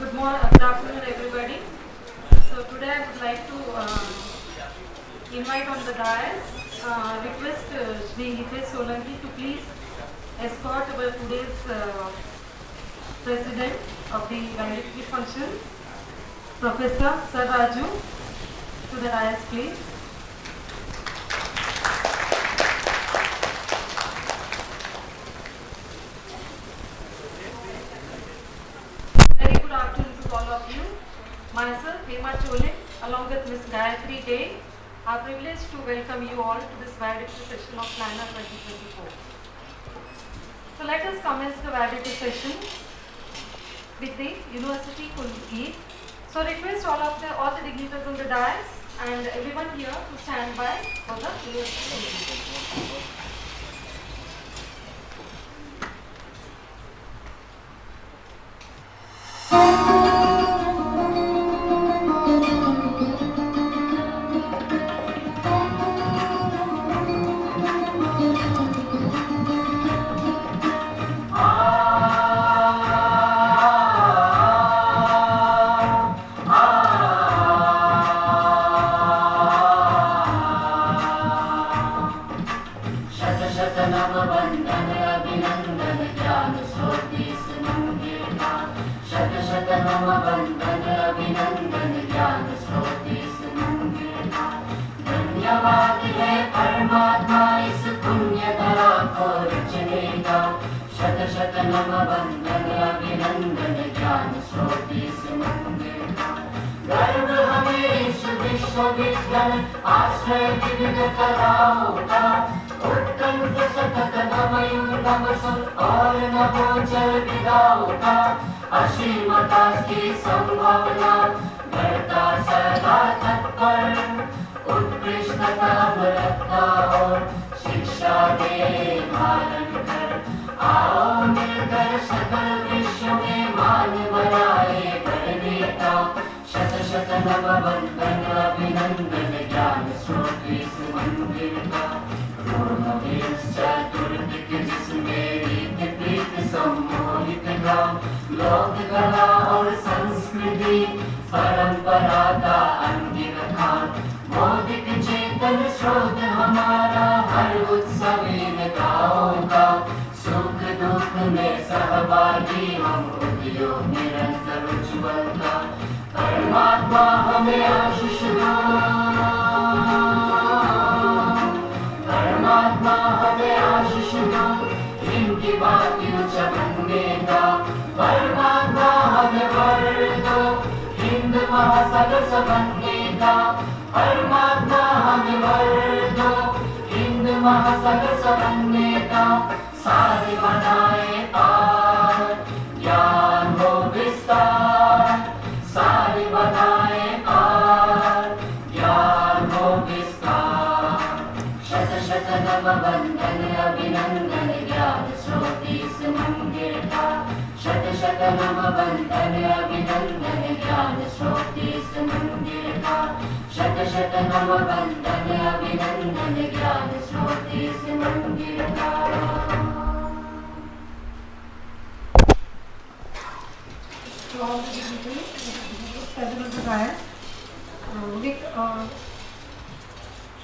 Good afternoon, everybody. So today I would like to invite on the dais, request Shri Hitesh Solanki to please escort our today's president of the valedictory function, Professor Sir Raju, to the dais, please. Very good afternoon to all of you. Myself, Hema Chole, along with Ms. Gayatri Day, are privileged to welcome you all to this valedictory session of Planner 2024. So let us commence the valedictory session with the University Kulgi. So request all the dignitaries on the dais and everyone here to stand by for the University Kulgi.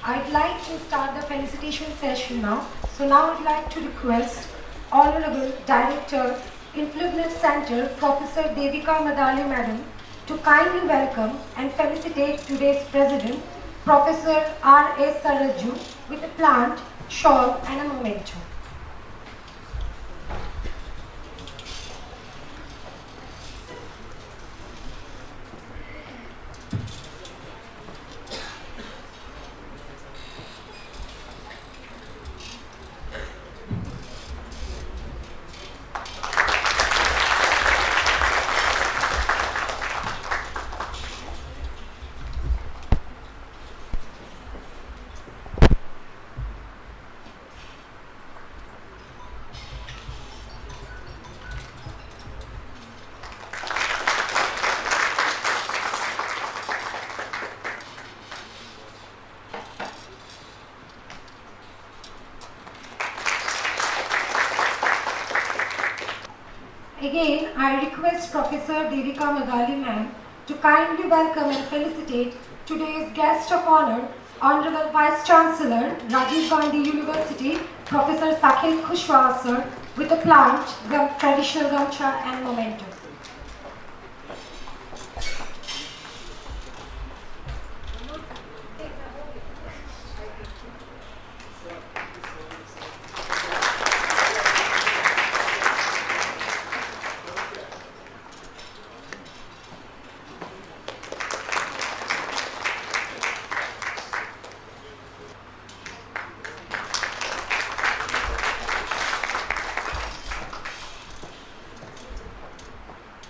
I'd like to start the felicitation session now. So now I'd like to request Honorable Director, Improvement Center, Professor Devika Madale Madam, to kindly welcome and felicitate today's President, Professor R.S. Saraju, with a plant, shawl and a memento. request Professor Devika Magali ma'am to kindly welcome and felicitate today's guest of honor, Honorable Vice Chancellor, Rajiv Gandhi University, Professor Sakhil Kushwaha sir, with a plant, traditional gamcha and memento.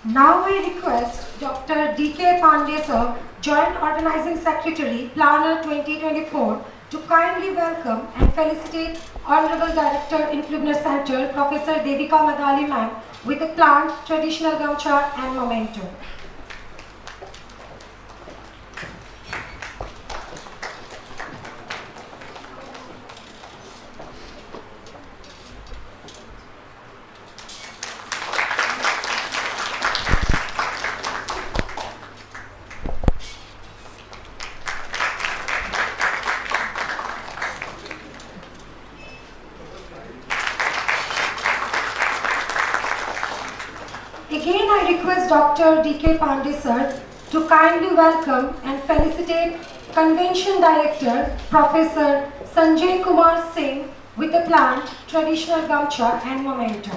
Now I request Dr. D.K. Pandey sir, Joint Organizing Secretary, Planner 2024, to kindly welcome and felicitate Honorable Director, Improvement Center, Professor Devika Magali ma'am, with a plant, traditional gamcha and memento. Again, I request Dr. D.K. Pandey sir to kindly welcome and felicitate Convention Director, Professor Sanjay Kumar Singh, with the plant, traditional gamcha and memento.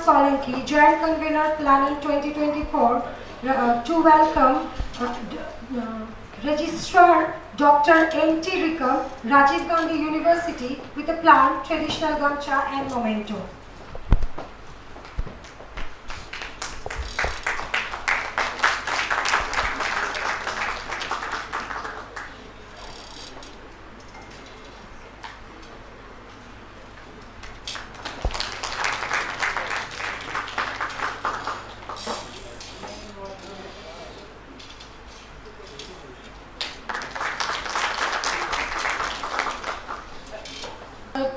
Solanki, Joint Convener, Planning 2024, to welcome Registrar Dr. M.T. Rikam, Rajiv Gandhi University, with a plant, traditional gamcha and memento.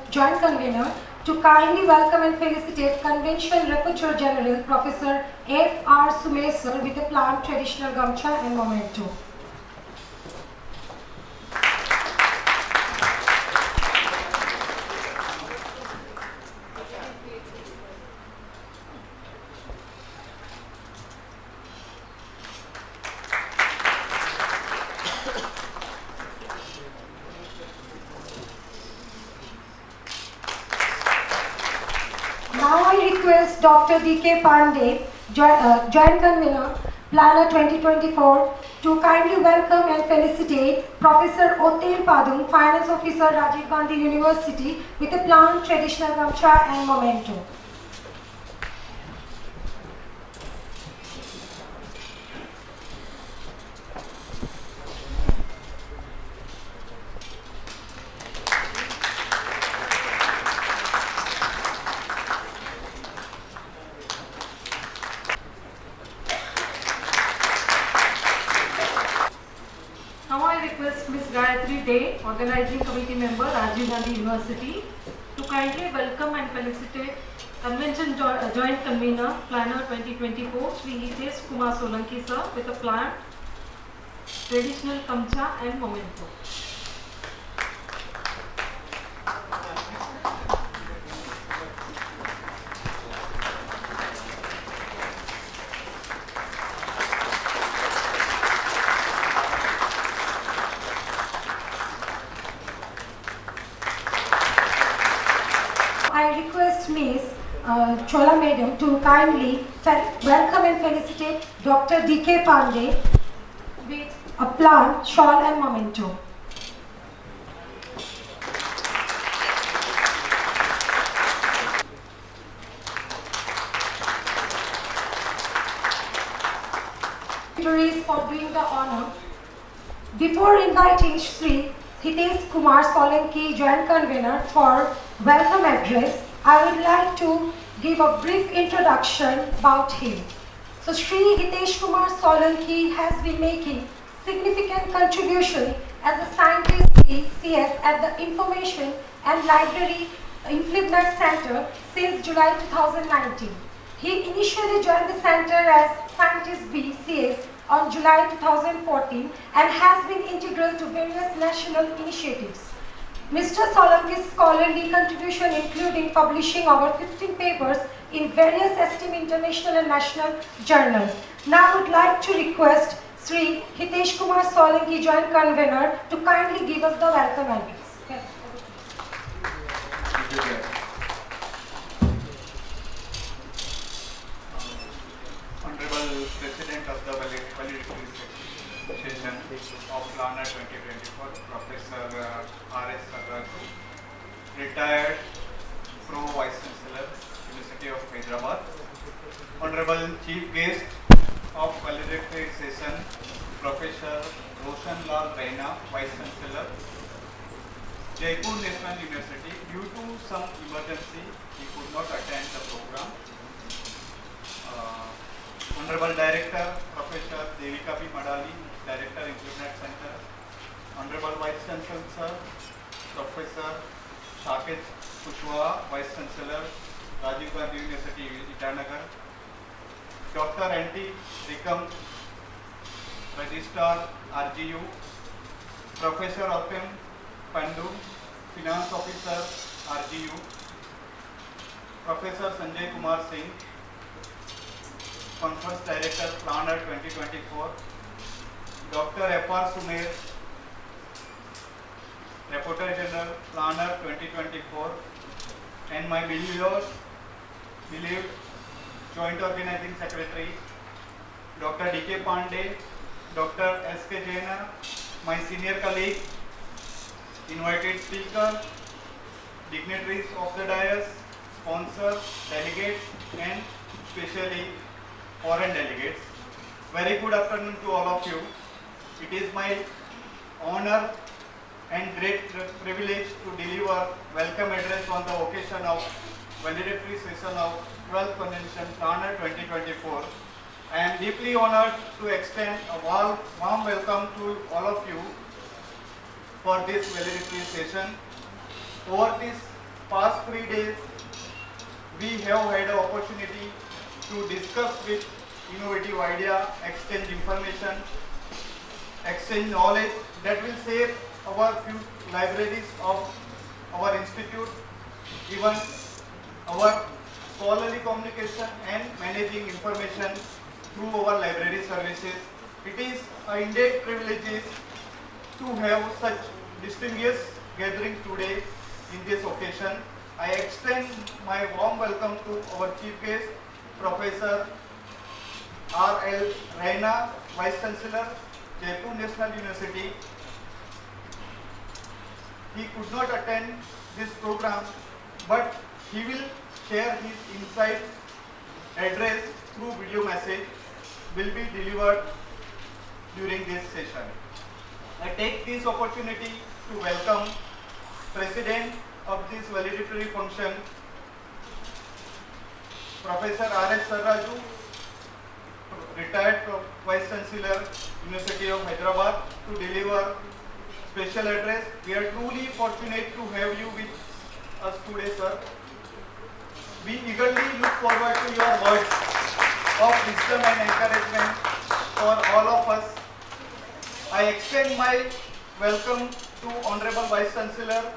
Joint Convener, to kindly welcome and felicitate Convention Rapporteur General, Professor F.R. Sumesh sir, with a plant, traditional gamcha and memento. Now I request Dr. D.K. Pandey, Joint Convener, Planner 2024, to kindly welcome and felicitate Professor Otel Padung, Finance Officer, Rajiv Gandhi University, with a plant, traditional gamcha and memento. Now I request Ms. Gayatri Day, Organizing Committee Member, Rajiv Gandhi University, to kindly welcome and felicitate Convention Joint Convener, Planner 2024, Sri Hitesh Kumar Solanki sir, with a plant, traditional kamcha and memento. I request Ms. Chola Madam to kindly welcome and felicitate Dr. D.K. Pandey with a plant, shawl and memento. For doing the honor. Before inviting Sri Hitesh Kumar Solanki, Joint Convener, for welcome address. I would like to give a brief introduction about him. So Sri Hitesh Kumar Solanki has been making significant contribution as a scientist CS at the Information and Library Implement Center since July 2019. He initially joined the center as Scientist B CS on July 2014 and has been integral to various national initiatives. Mr. Solanki's scholarly contribution including publishing over 15 papers in various esteemed international and national journals. Now I would like to request Sri Hitesh Kumar Solanki, Joint Convener, to kindly give us the welcome address. Thank you, sir. Honorable President of the Valedictory session of Plana 2024, Professor R.S. Raju, retired Pro Vice Chancellor, University of Hyderabad. Honorable Chief Guest of Valedictory session, Professor Roshan Lal Raina, Vice Chancellor, Jaipur National University. Due to some emergency, he could not attend the program. Honorable Director, Professor Devika B. Madali, Director, Implement Center. Honorable Vice Chancellor, Sir, Professor Saket Kushwaha, Vice Chancellor, Rajiv Gandhi University, Itanagar. Dr. N.T. Rikam, Registrar, RGU. Professor Otem Pandu, Finance Officer, RGU. Professor Sanjay Kumar Singh, Conference Director, Planner 2024. Dr. F.R. Sumer, Reporter General, Planner 2024. And my beloved Joint Organizing Secretary, Dr. D.K. Pandey, Dr. S.K. Jaina, my senior colleague, invited speaker, dignitaries of the dais, sponsors, delegates, and especially foreign delegates. Very good afternoon to all of you. It is my honor and great privilege to deliver welcome address on the occasion of valedictory session of 12th Convention Planner 2024. I am deeply honored to extend a warm welcome to all of you for this valedictory session. Over these past 3 days, we have had an opportunity to discuss with innovative idea, exchange information, exchange knowledge that will save our few libraries of our institute, even our scholarly communication and managing information through our library services. It is an indeed privilege to have such distinguished gathering today in this occasion. I extend my warm welcome to our chief guest, Professor R.L. Raina, Vice Chancellor, Jaipur National University. He could not attend this program, but he will share his insight address through video message will be delivered during this session. I take this opportunity to welcome President of this valedictory function, Professor R.S. Raju, retired Vice Chancellor, University of Hyderabad, to deliver special address. We are truly fortunate to have you with us today, sir. We eagerly look forward to your words of wisdom and encouragement for all of us. I extend my welcome to Honorable Vice Chancellor,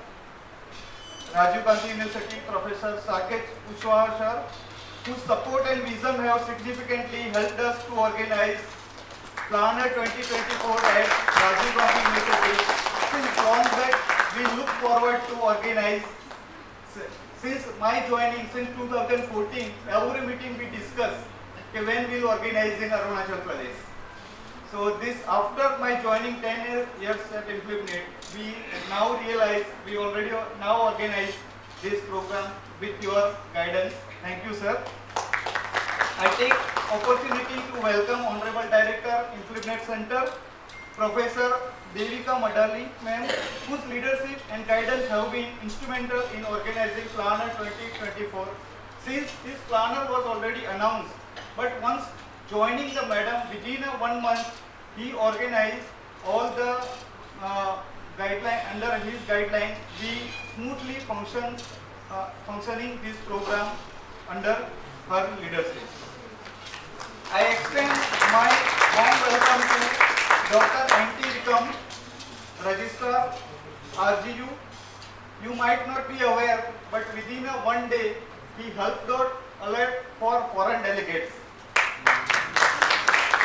Rajiv Gandhi University, Professor Saket Kushwaha, sir, whose support and vision have significantly helped us to organize Planner 2024 at Rajiv Gandhi University. Since long back, we look forward to organize. Since my joining, since 2014, every meeting we discuss when we will organize in Arunachal Pradesh. So this, after my joining 10 years at Implement, we now realize we already now organize this program with your guidance. Thank you, sir. I take opportunity to welcome Honorable Director, Implement Center, Professor Devika Madali, ma'am, whose leadership and guidance have been instrumental in organizing Planner 2024. Since this planner was already announced, but once joining the madam within 1 month, he organized all the guideline under his guideline. We smoothly functioning this program under her leadership. I extend my warm welcome to Dr. N.T. Rikam, Registrar, RGU. You might not be aware, but within 1 day, he helped out alert for foreign delegates.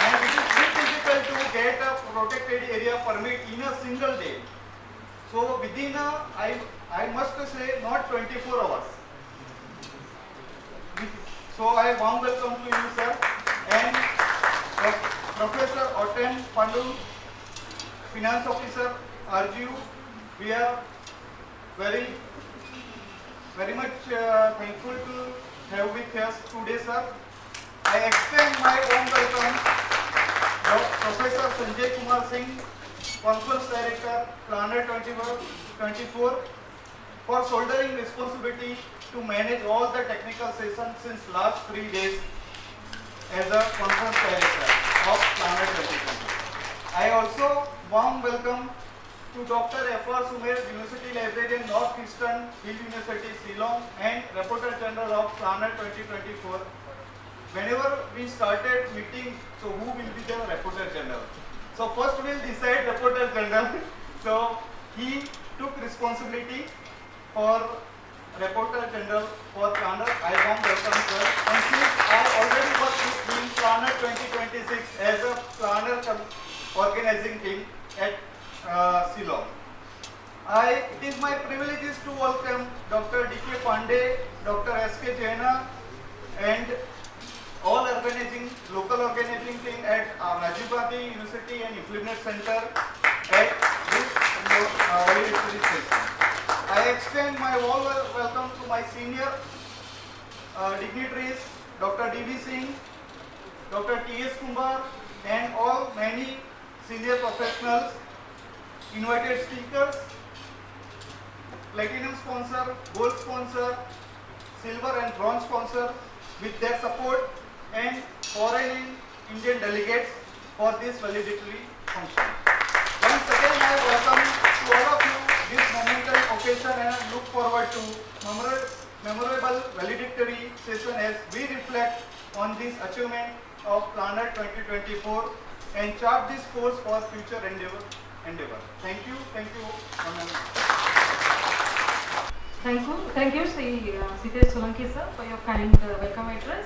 And it is very difficult to get a protected area permit in a single day. So within I must say not 24 hours. So I warm welcome to you, sir, and Professor Oten Pandu, Finance Officer, RGU. We are very much thankful to have with us today, sir. I extend my warm welcome to Professor Sanjay Kumar Singh, Conference Director, Planner 2024, for shouldering responsibility to manage all the technical sessions since last 3 days as a Conference Director of Planner 2020. I also warm welcome to Dr. F.R. Sumer, University Librarian, Northeastern Hill University, Ceylon, and Rapporteur General of Planner 2024. Whenever we started meeting, so who will be the Rapporteur General? So first we'll decide Rapporteur General. So he took responsibility for Rapporteur General for Planner. I warm welcome, sir. And since I already worked with him Planner 2026 as a planner organizing team at Ceylon. It is my privilege to welcome Dr. D.K. Pandey, Dr. S.K. Jaina, and all local organizing team at Rajiv University and Implement Center at this valedictory session. I extend my warm welcome to my senior dignitaries, Dr. D.V. Singh, Dr. T.S. Kumar, and all many senior professionals, invited speakers, platinum sponsor, gold sponsor, silver and bronze sponsor with their support, and foreign and Indian delegates for this valedictory function. Once again, I welcome to all of you this momentous occasion and look forward to memorable valedictory session as we reflect on this achievement of Planner 2024 and chart this course for future endeavor. Thank you, Thank you, Sri Sitesh Solanki sir, for your kind welcome address.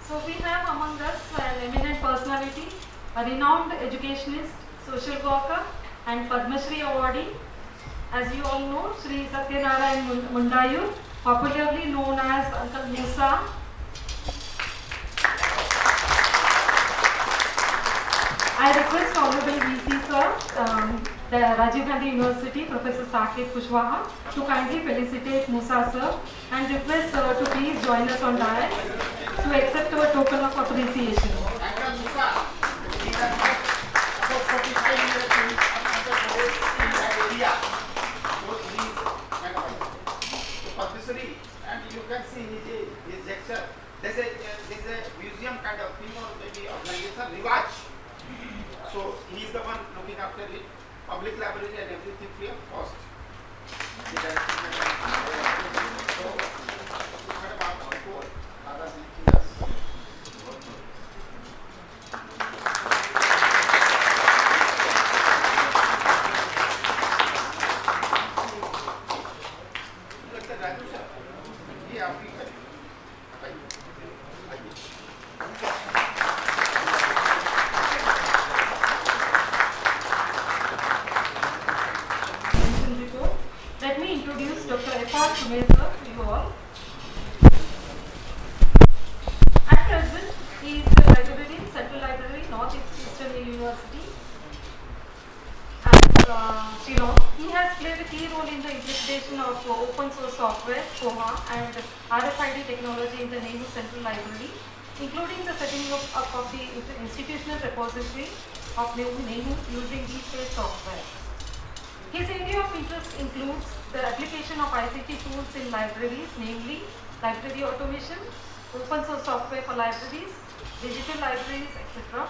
So we have among us an eminent personality, a renowned educationist, social worker, and Padma Shri awardee. As you all know, Sri Satyanarayan Mundayu, popularly known as Uncle Musa. I request Honorable VC sir, the Rajiv Gandhi University, Professor Saket Kushwaha, to kindly felicitate Musa sir and request sir to please join us on dais to accept our token of appreciation. And you can see his lecture. There's a museum kind of thing or maybe organization, Rivaj. So he is the one looking after it, public library and everything free of cost. Let me introduce Dr. F.R. Sumer sir to you all. At present, he is the librarian, Central Library, Northeastern University. And he has played a key role in the implementation of open source software, COHA, and RFID technology in the Nehru Central Library, including the setting up of the institutional repository of naming using these software. His area of interest includes the application of ICT tools in libraries, namely library automation, open source software for libraries, digital libraries, etc.,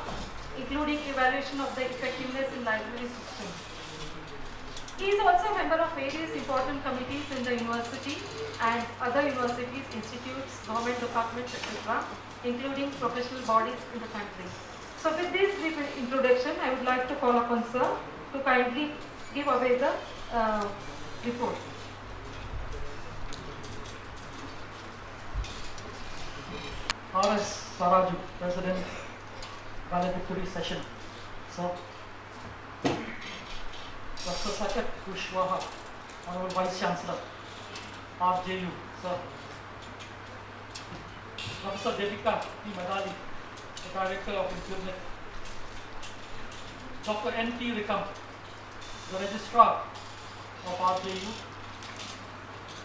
including evaluation of the effectiveness in library systems. He is also a member of various important committees in the university and other universities, institutes, government departments, etc., including professional bodies in the country. So with this brief introduction, I would like to call upon Sir to kindly give away the report. R.S. Rajiv, President, Valedictory session. Sir, Professor Saket Kushwaha, Honorable Vice Chancellor, RJU, Sir. Professor Devika P. Madali, the Director of Improvement. Dr. N.T. Rikam, the Registrar of RJU.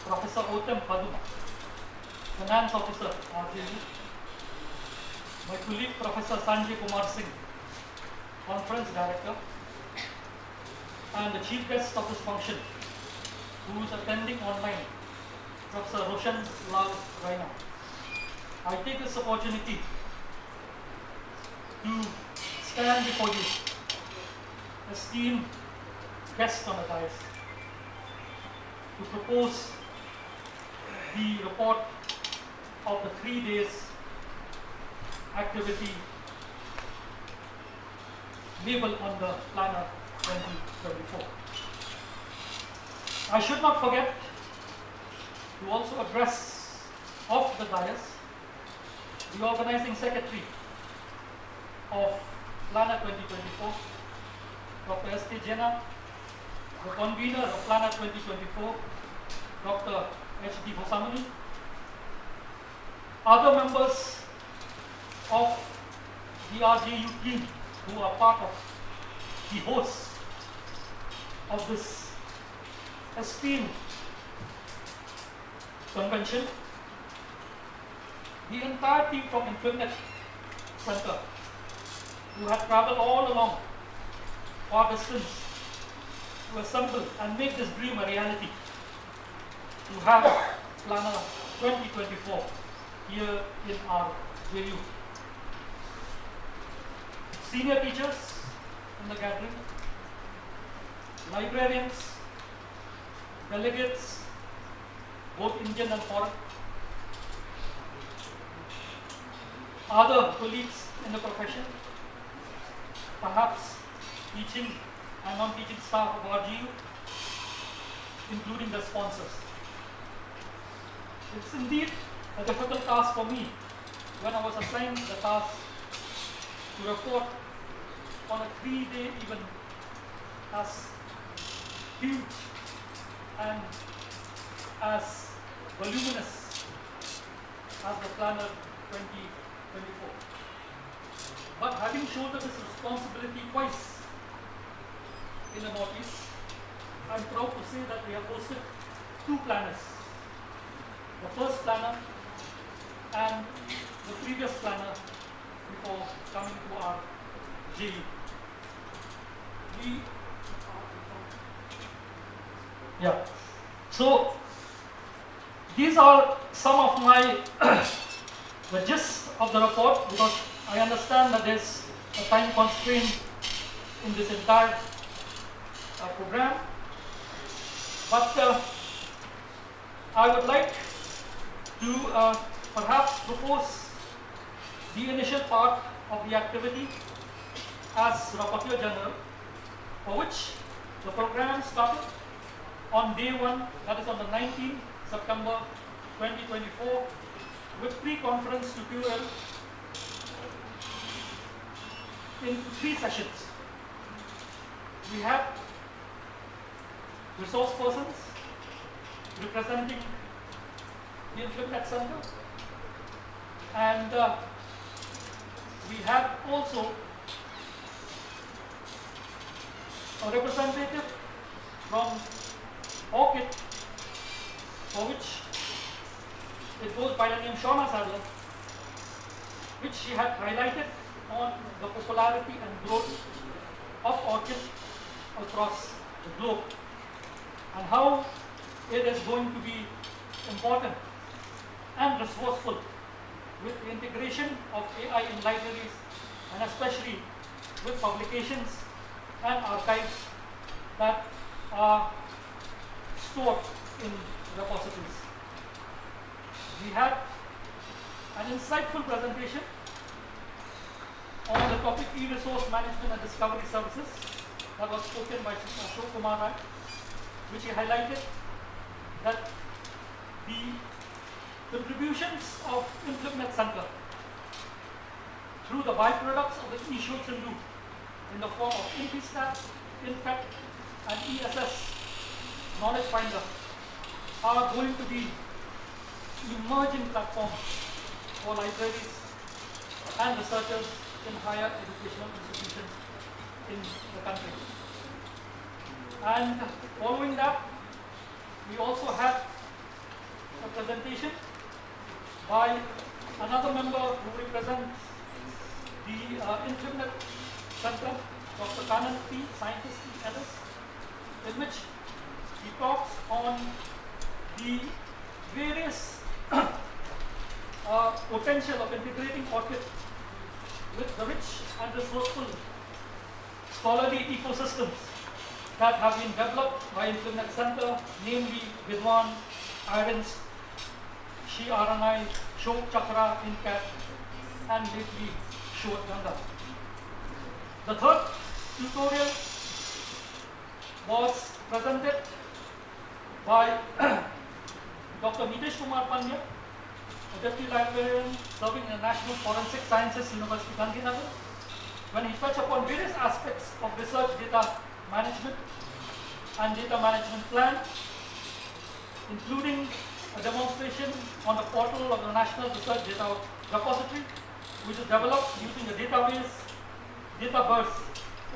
Professor Otem Padum, Finance Officer, RJU. My colleague Professor Sanjay Kumar Singh, Conference Director, and the Chief Guest of this function, who is attending online, Professor Roshan Lal Raina. I take this opportunity to stand before you, esteemed guests on the dais, to propose the report of the 3 days activity labeled on the planner 2024. I should not forget to also address off the dais the organizing secretary of Planner 2024, Dr. S.K. Jena, the convener of Planner 2024, Dr. H.D. Bhosamani, other members of the RJU team who are part of the hosts of this esteemed convention, the entire team from Infinite Center who have traveled all along far distance to assemble and make this dream a reality, to have Planner 2024 here in our JU. Senior teachers in the gathering, librarians, delegates, both Indian and foreign, other colleagues in the profession, perhaps teaching and non-teaching staff of RGU, including the sponsors. It's indeed a difficult task for me when I was assigned the task to report on a 3-day event as huge and as voluminous as the Planner 2024. But having shouldered this responsibility twice in the Northeast, I'm proud to say that we have hosted 2 planners. The first planner and the previous planner before coming to our JE. So these are some of my the gist of the report, because I understand that there's a time constraint in this entire program. But I would like to perhaps propose the initial part of the activity as Rapporteur General, for which the program started on day 1, that is on the 19th September 2024, with pre-conference tutorial in 3 sessions. We have resource persons representing the Infinite Center, and we have also a representative from ORCID, for which it goes by the name Shauna Sadler, which she had highlighted on the popularity and growth of orchid across the globe and how it is going to be important and resourceful with the integration of AI in libraries and especially with publications and archives that are stored in repositories. We had an insightful presentation on the topic e-resource management and discovery services that was spoken by Ashok Kumar Rai, which he highlighted that the contributions of InfluMed Center through the byproducts of the e-Shod Sindhu in the form of InfiStat, InFact and ESS Knowledge Finder are going to be emerging platforms for libraries and researchers in higher educational institutions in the country. And following that, we also had a presentation by another member who represents the InfluMed Center, Dr. Kanan P, Scientist Ellis, in which he talks on the various potential of integrating orchid with the rich and resourceful scholarly ecosystems that have been developed by InfluMed Center, namely Vidwan, Irons, Shi Aranai, Shok Chakra, InCat, and lately Shod Ganga. The third tutorial was presented by Dr. Nitesh Kumar Pandya, a deputy librarian serving in the National Forensic Sciences University, Gandhinagar, when he touched upon various aspects of research data management and data management plan, including a demonstration on the portal of the National Research Data Repository, which is developed using a database, Dataverse,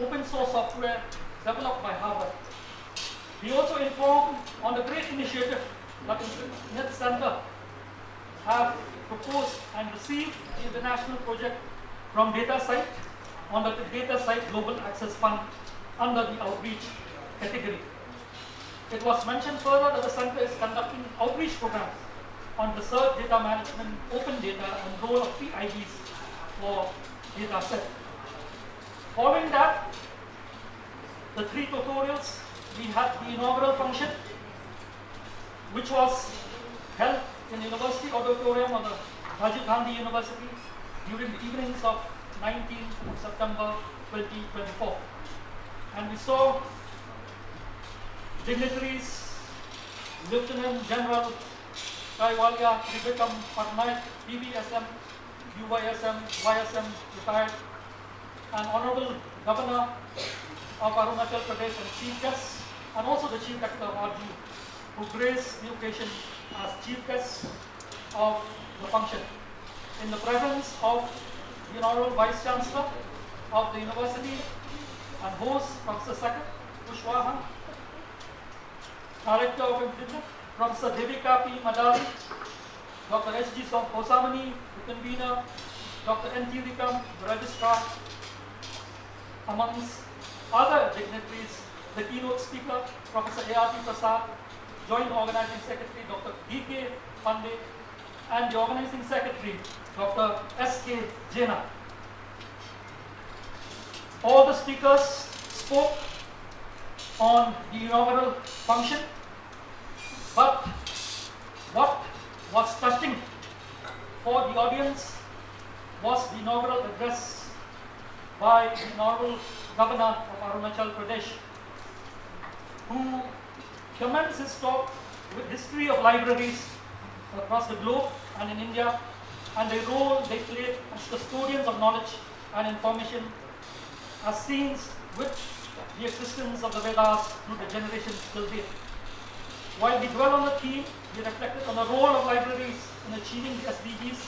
open source software developed by Harvard. He also informed on the great initiative that InfluMed Center have proposed and received the international project from DataSite on the DataSite Global Access Fund under the outreach category. It was mentioned further that the center is conducting outreach programs on research data management, open data, and role of PIDs for data set. Following that, the three tutorials, we had the inaugural function, which was held in the University Auditorium of the Rajiv Gandhi University during the evenings of 19th of September 2024. And we saw dignitaries, Lieutenant General Kaiwalia, Tribekam, Patnaik, PBSM, UYSM, YSM, retired, and Honorable Governor of Arunachal Pradesh and Chief Guests, and also the Chief Director of RG, who graced the occasion as Chief Guests of the function. In the presence of the Honorable Vice Chancellor of the University and host, Professor Saket Kushwaha, Director of InfluMed, Professor Devika P. Madari, Dr. S.G. Kosamani, the convener, Dr. N. Tirikam, the registrar, amongst other dignitaries, the keynote speaker, Professor A.R.P. Prasad, Joint Organizing Secretary, Dr. D.K. Pandey, and the Organizing Secretary, Dr. S.K. Jaina. All the speakers spoke on the inaugural function, but what was touching for the audience was the inaugural address by the Honorable Governor of Arunachal Pradesh, who commenced his talk with history of libraries across the globe and in India, and the role they played as custodians of knowledge and information, as seen with the existence of the Vedas through the generations till date. While we dwell on the theme, we reflected on the role of libraries in achieving the SDGs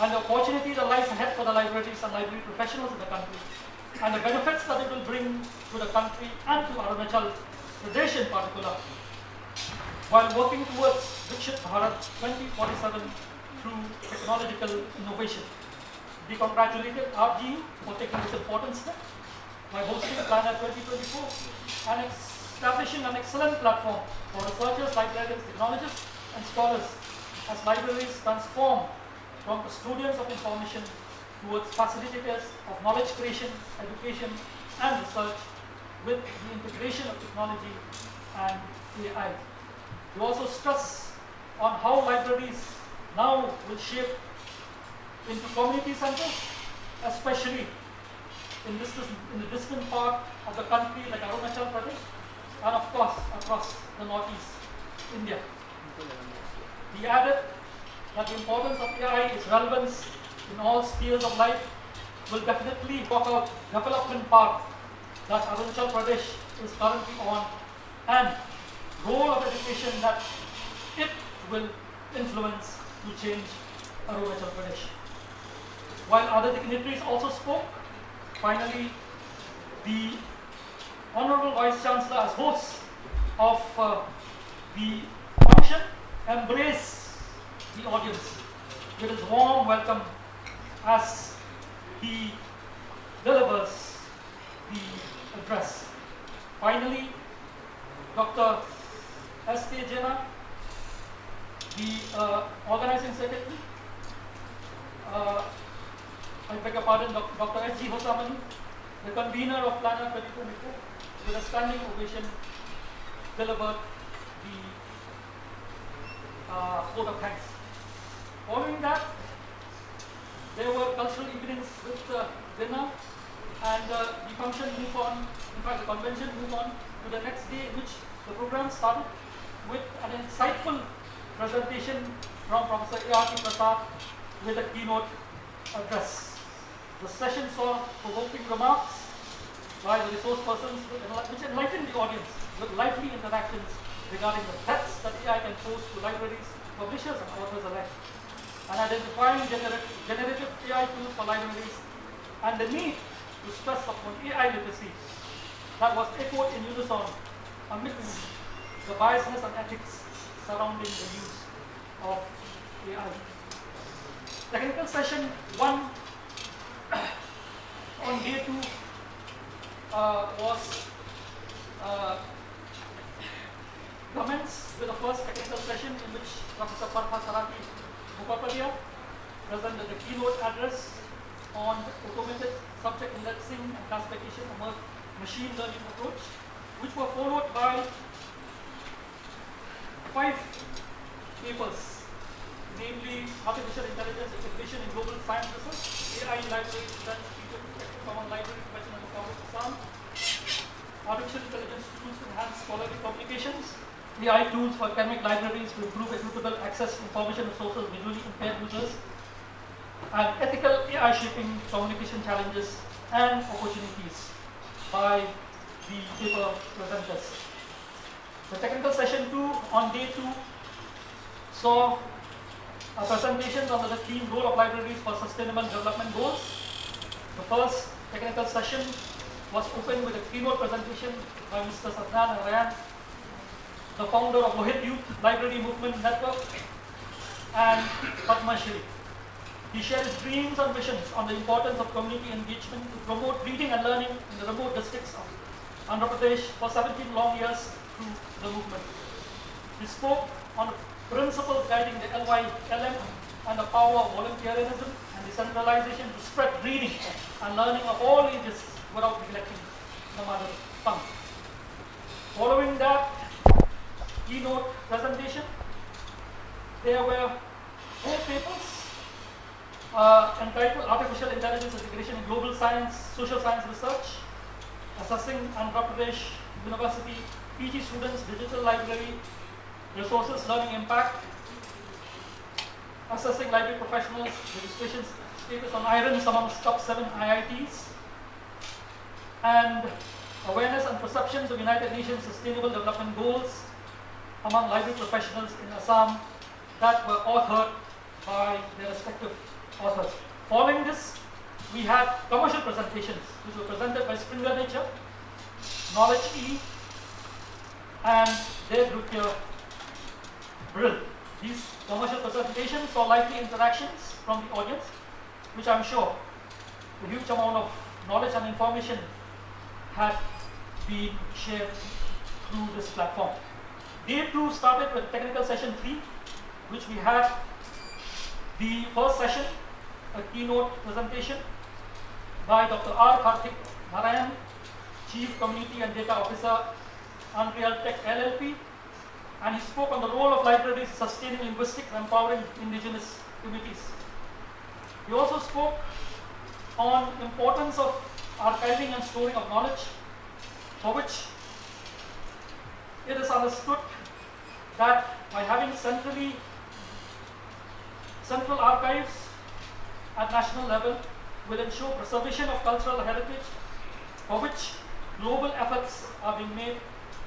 and the opportunity that lies ahead for the libraries and library professionals in the country, and the benefits that it will bring to the country and to Arunachal Pradesh in particular, while working towards Vikshit Bharat 2047 through technological innovation. we congratulated RG for taking this important step by hosting Planet 2024 and establishing an excellent platform for researchers, librarians, technologists, and scholars as libraries transform from custodians of information towards facilitators of knowledge creation, education, and research with the integration of technology and AI. We also stress on how libraries now will shape into community centers, especially in the distant part of the country like Arunachal Pradesh, and of course across the northeast India. He added that the importance of AI, its relevance in all spheres of life, will definitely talk out development path that Arunachal Pradesh is currently on and role of education that it will influence to change Arunachal Pradesh. While other dignitaries also spoke, finally, the Honorable Vice Chancellor, as host of the function, embraced the audience with his warm welcome as he delivers the address. Finally, Dr. S.K. Jena, the organizing secretary, I beg your pardon, Dr. S.G. Hosamani, the convener of Planet 2024, with a standing ovation, delivered the vote of thanks. Following that, there were cultural evenings with dinner, and the function moved on, in fact the convention moved on to the next day, in which the program started with an insightful presentation from Professor A.R.T. Prasad with a keynote address. The session saw provoking remarks by the resource persons which enlightened the audience with lively interactions regarding the threats that AI can pose to libraries, publishers, and authors alike, and identifying generative AI tools for libraries and the need to stress upon AI literacy that was echoed in unison amidst the biasness and ethics surrounding the use of AI. Technical session 1 on day 2 was commenced with the first technical session in which Professor Parfa Sarati Mukapalia presented the keynote address on automated subject indexing and classification of machine learning approach, which were followed by 5 papers, namely artificial intelligence integration in global science research, AI library design feature perspective common library question of the power of sound, artificial intelligence tools to enhance scholarly communications, AI tools for academic libraries to improve equitable access to information resources visually impaired users, and ethical AI shaping communication challenges and opportunities by the paper presenters. The technical session 2 on day 2 saw presentations under the theme Role of Libraries for Sustainable Development Goals. The first technical session was opened with a keynote presentation by Mr. Satyan Narayan, the founder of Lohit Youth Library Movement Network, and Padma Shri. He shared his dreams and visions on the importance of community engagement to promote reading and learning in the remote districts of Andhra Pradesh for 17 long years through the movement. He spoke on the principles guiding the LYLM and the power of volunteerism and decentralization to spread reading and learning of all ages without neglecting the mother tongue. Following that keynote presentation, there were 4 papers entitled Artificial Intelligence Integration in Global Science, Social Science Research, Assessing Andhra Pradesh University PG Students Digital Library Resources Learning Impact, Assessing Library Professionals Registration Status on IRINs amongst top 7 IITs, and Awareness and Perceptions of United Nations Sustainable Development Goals among library professionals in Assam, that were authored by their respective authors. Following this, we had commercial presentations which were presented by Springer Nature, Knowledge E, and their group here, Brill. These commercial presentations saw lively interactions from the audience. which I'm sure a huge amount of knowledge and information had been shared through this platform. Day 2 started with technical session 3, which we had the first session, a keynote presentation by Dr. R. Karthik Narayan, Chief Community and Data Officer, Unreal Tech LLP, and he spoke on the role of libraries in sustaining linguistics and empowering indigenous communities. He also spoke on importance of archiving and storing of knowledge, for which it is understood that by having central archives at national level will ensure preservation of cultural heritage, for which global efforts are being made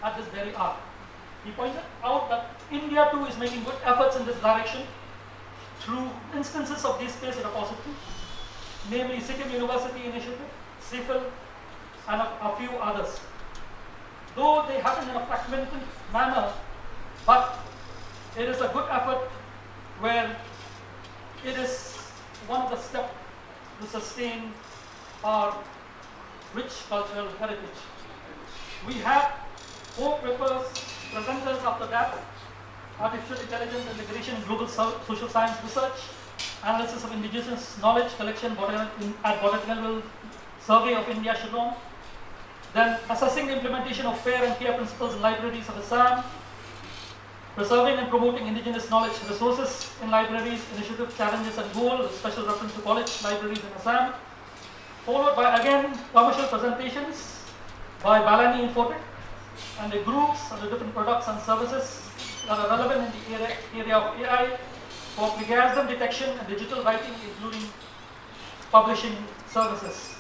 at this very hour. He pointed out that India too is making good efforts in this direction through instances of this space repository, namely Sikkim University Initiative, CIFIL, and a few others. Though they happen in a fragmented manner, but it is a good effort where it is one of the steps to sustain our rich cultural heritage. We have 4 papers, presenters after that: Artificial Intelligence Integration in Global Social Science Research, Analysis of Indigenous Knowledge Collection at Botanical Survey of India, Shillong, then Assessing the Implementation of Fair and Fair Principles in Libraries of Assam, Preserving and Promoting Indigenous Knowledge Resources in Libraries, Initiative Challenges and Goals, with special reference to college libraries in Assam, followed by again commercial presentations by Balani Infotech and the groups and the different products and services that are relevant in the area of AI for plagiarism detection and digital writing, including publishing services.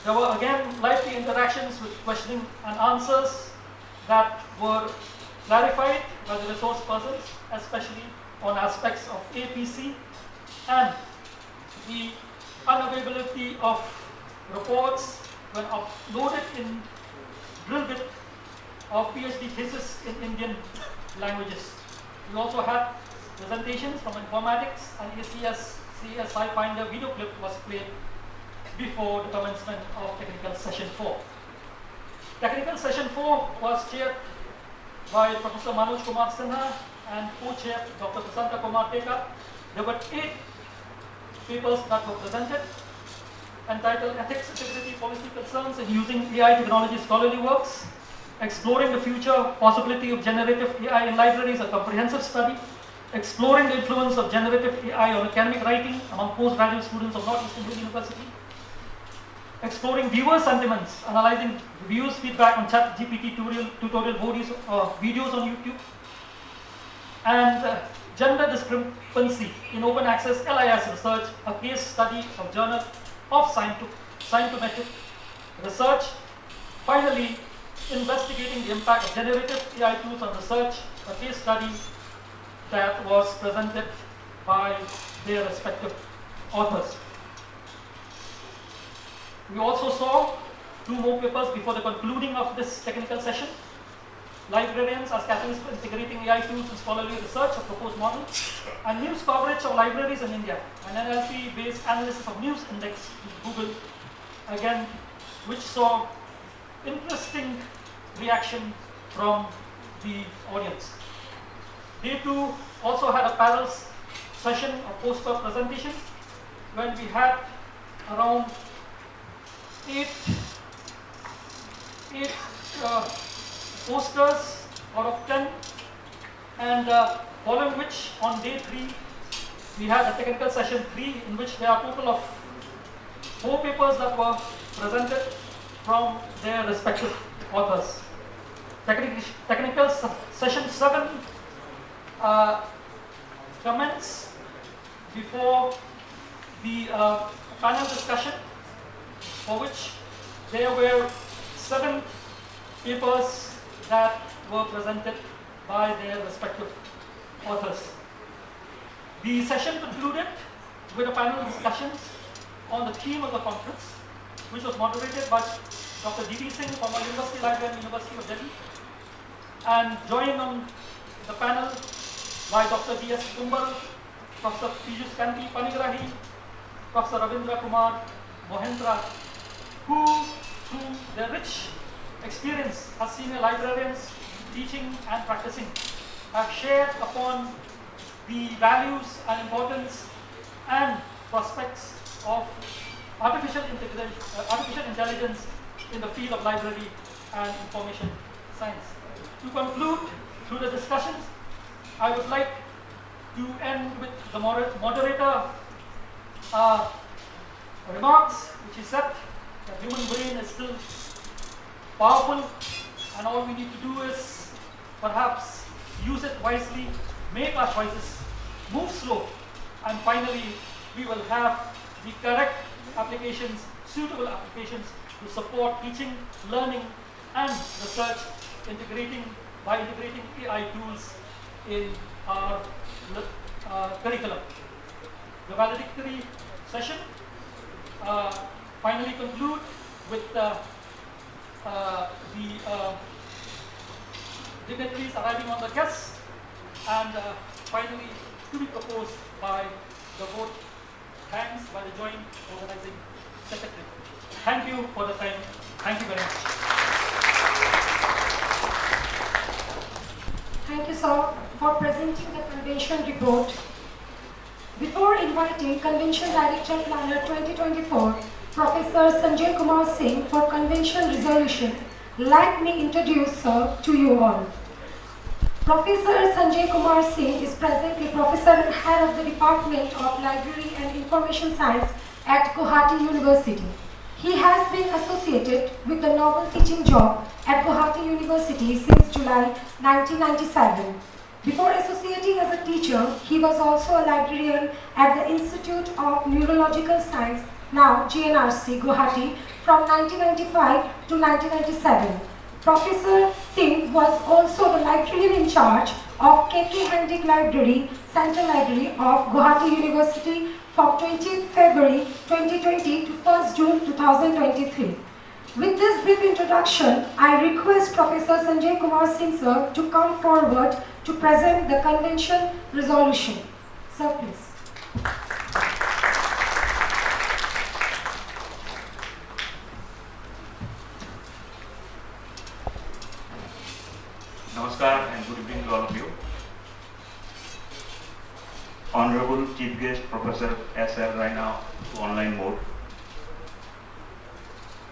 There were again lively interactions with questioning and answers that were clarified by the resource persons, especially on aspects of APC and the unavailability of reports when uploaded in drill bit of PhD thesis in Indian languages. We also had presentations from informatics, and ACS CSI Finder video clip was played before the commencement of technical session 4. Technical session 4 was chaired by Professor Manoj Kumar Sinha and co-chair Dr. Prasanta Kumar Teka. There were 8 papers that were presented, entitled Ethics, Integrity, Policy Concerns in Using AI Technology Scholarly Works, Exploring the Future Possibility of Generative AI in Libraries, a comprehensive study, Exploring the Influence of Generative AI on Academic Writing among postgraduate students of Northeastern University, Exploring Viewer Sentiments, Analyzing Reviews Feedback on ChatGPT tutorial videos on YouTube, and Gender Discrepancy in Open Access LIS Research, a case study of Journal of Scientific Research. Finally, Investigating the Impact of Generative AI Tools on Research, a case study that was presented by their respective authors. We also saw 2 more papers before the concluding of this technical session: Librarians as Catalysts for Integrating AI Tools in Scholarly Research, a proposed model, and News Coverage of Libraries in India, an NLP-based analysis of news index with Google, again, which saw interesting reaction from the audience. Day 2 also had a panel session of poster presentation, when we had around 8 posters out of 10, and following which on day 3 we had a technical session 3, in which there are a total of 4 papers that were presented from their respective authors. Technical session 7 commenced before the panel discussion, for which there were 7 papers that were presented by their respective authors. The session concluded with a panel discussions on the theme of the conference, which was moderated by Dr. D.D. Singh from our University Library, University of Delhi, and joined on the panel by Dr. D.S. Kumbal, Professor Piyush Kanti Panigrahi, Professor Ravindra Kumar Mohendra, who through their rich experience as senior librarians, teaching and practicing, have shared upon the values and importance and prospects of artificial intelligence in the field of library and information science. To conclude, through the discussions, I would like to end with the moderator remarks, which is that the human brain is still powerful, and all we need to do is perhaps use it wisely, make our choices, move slow, and finally we will have the correct applications, suitable applications to support teaching, learning, and research, by integrating AI tools in our curriculum. The valedictory session finally conclude with the dignitaries arriving on the guest, and finally to be proposed by the vote. Thanks by the joint organizing secretary. Thank you for the time. Thank you very much. Thank you, sir, for presenting the convention report. Before inviting Convention Director Planner 2024, Professor Sanjay Kumar Singh for convention resolution, let me introduce, sir, to you all. Professor Sanjay Kumar Singh is presently Professor and Head of the Department of Library and Information Science at Guwahati University. He has been associated with the novel teaching job at Guwahati University since July 1997. Before associating as a teacher, he was also a librarian at the Institute of Neurological Science, now GNRC, Guwahati, from 1995 to 1997. Professor Singh was also the librarian in charge of KK Hendick Library, Central Library of Guwahati University from 20th February 2020 to 1st June 2023. With this brief introduction, I request Professor Sanjay Kumar Singh, sir, to come forward to present the convention resolution. Sir, please. Namaskar and good evening to all of you. Honorable Chief Guest Professor S.R. Raina to online mode.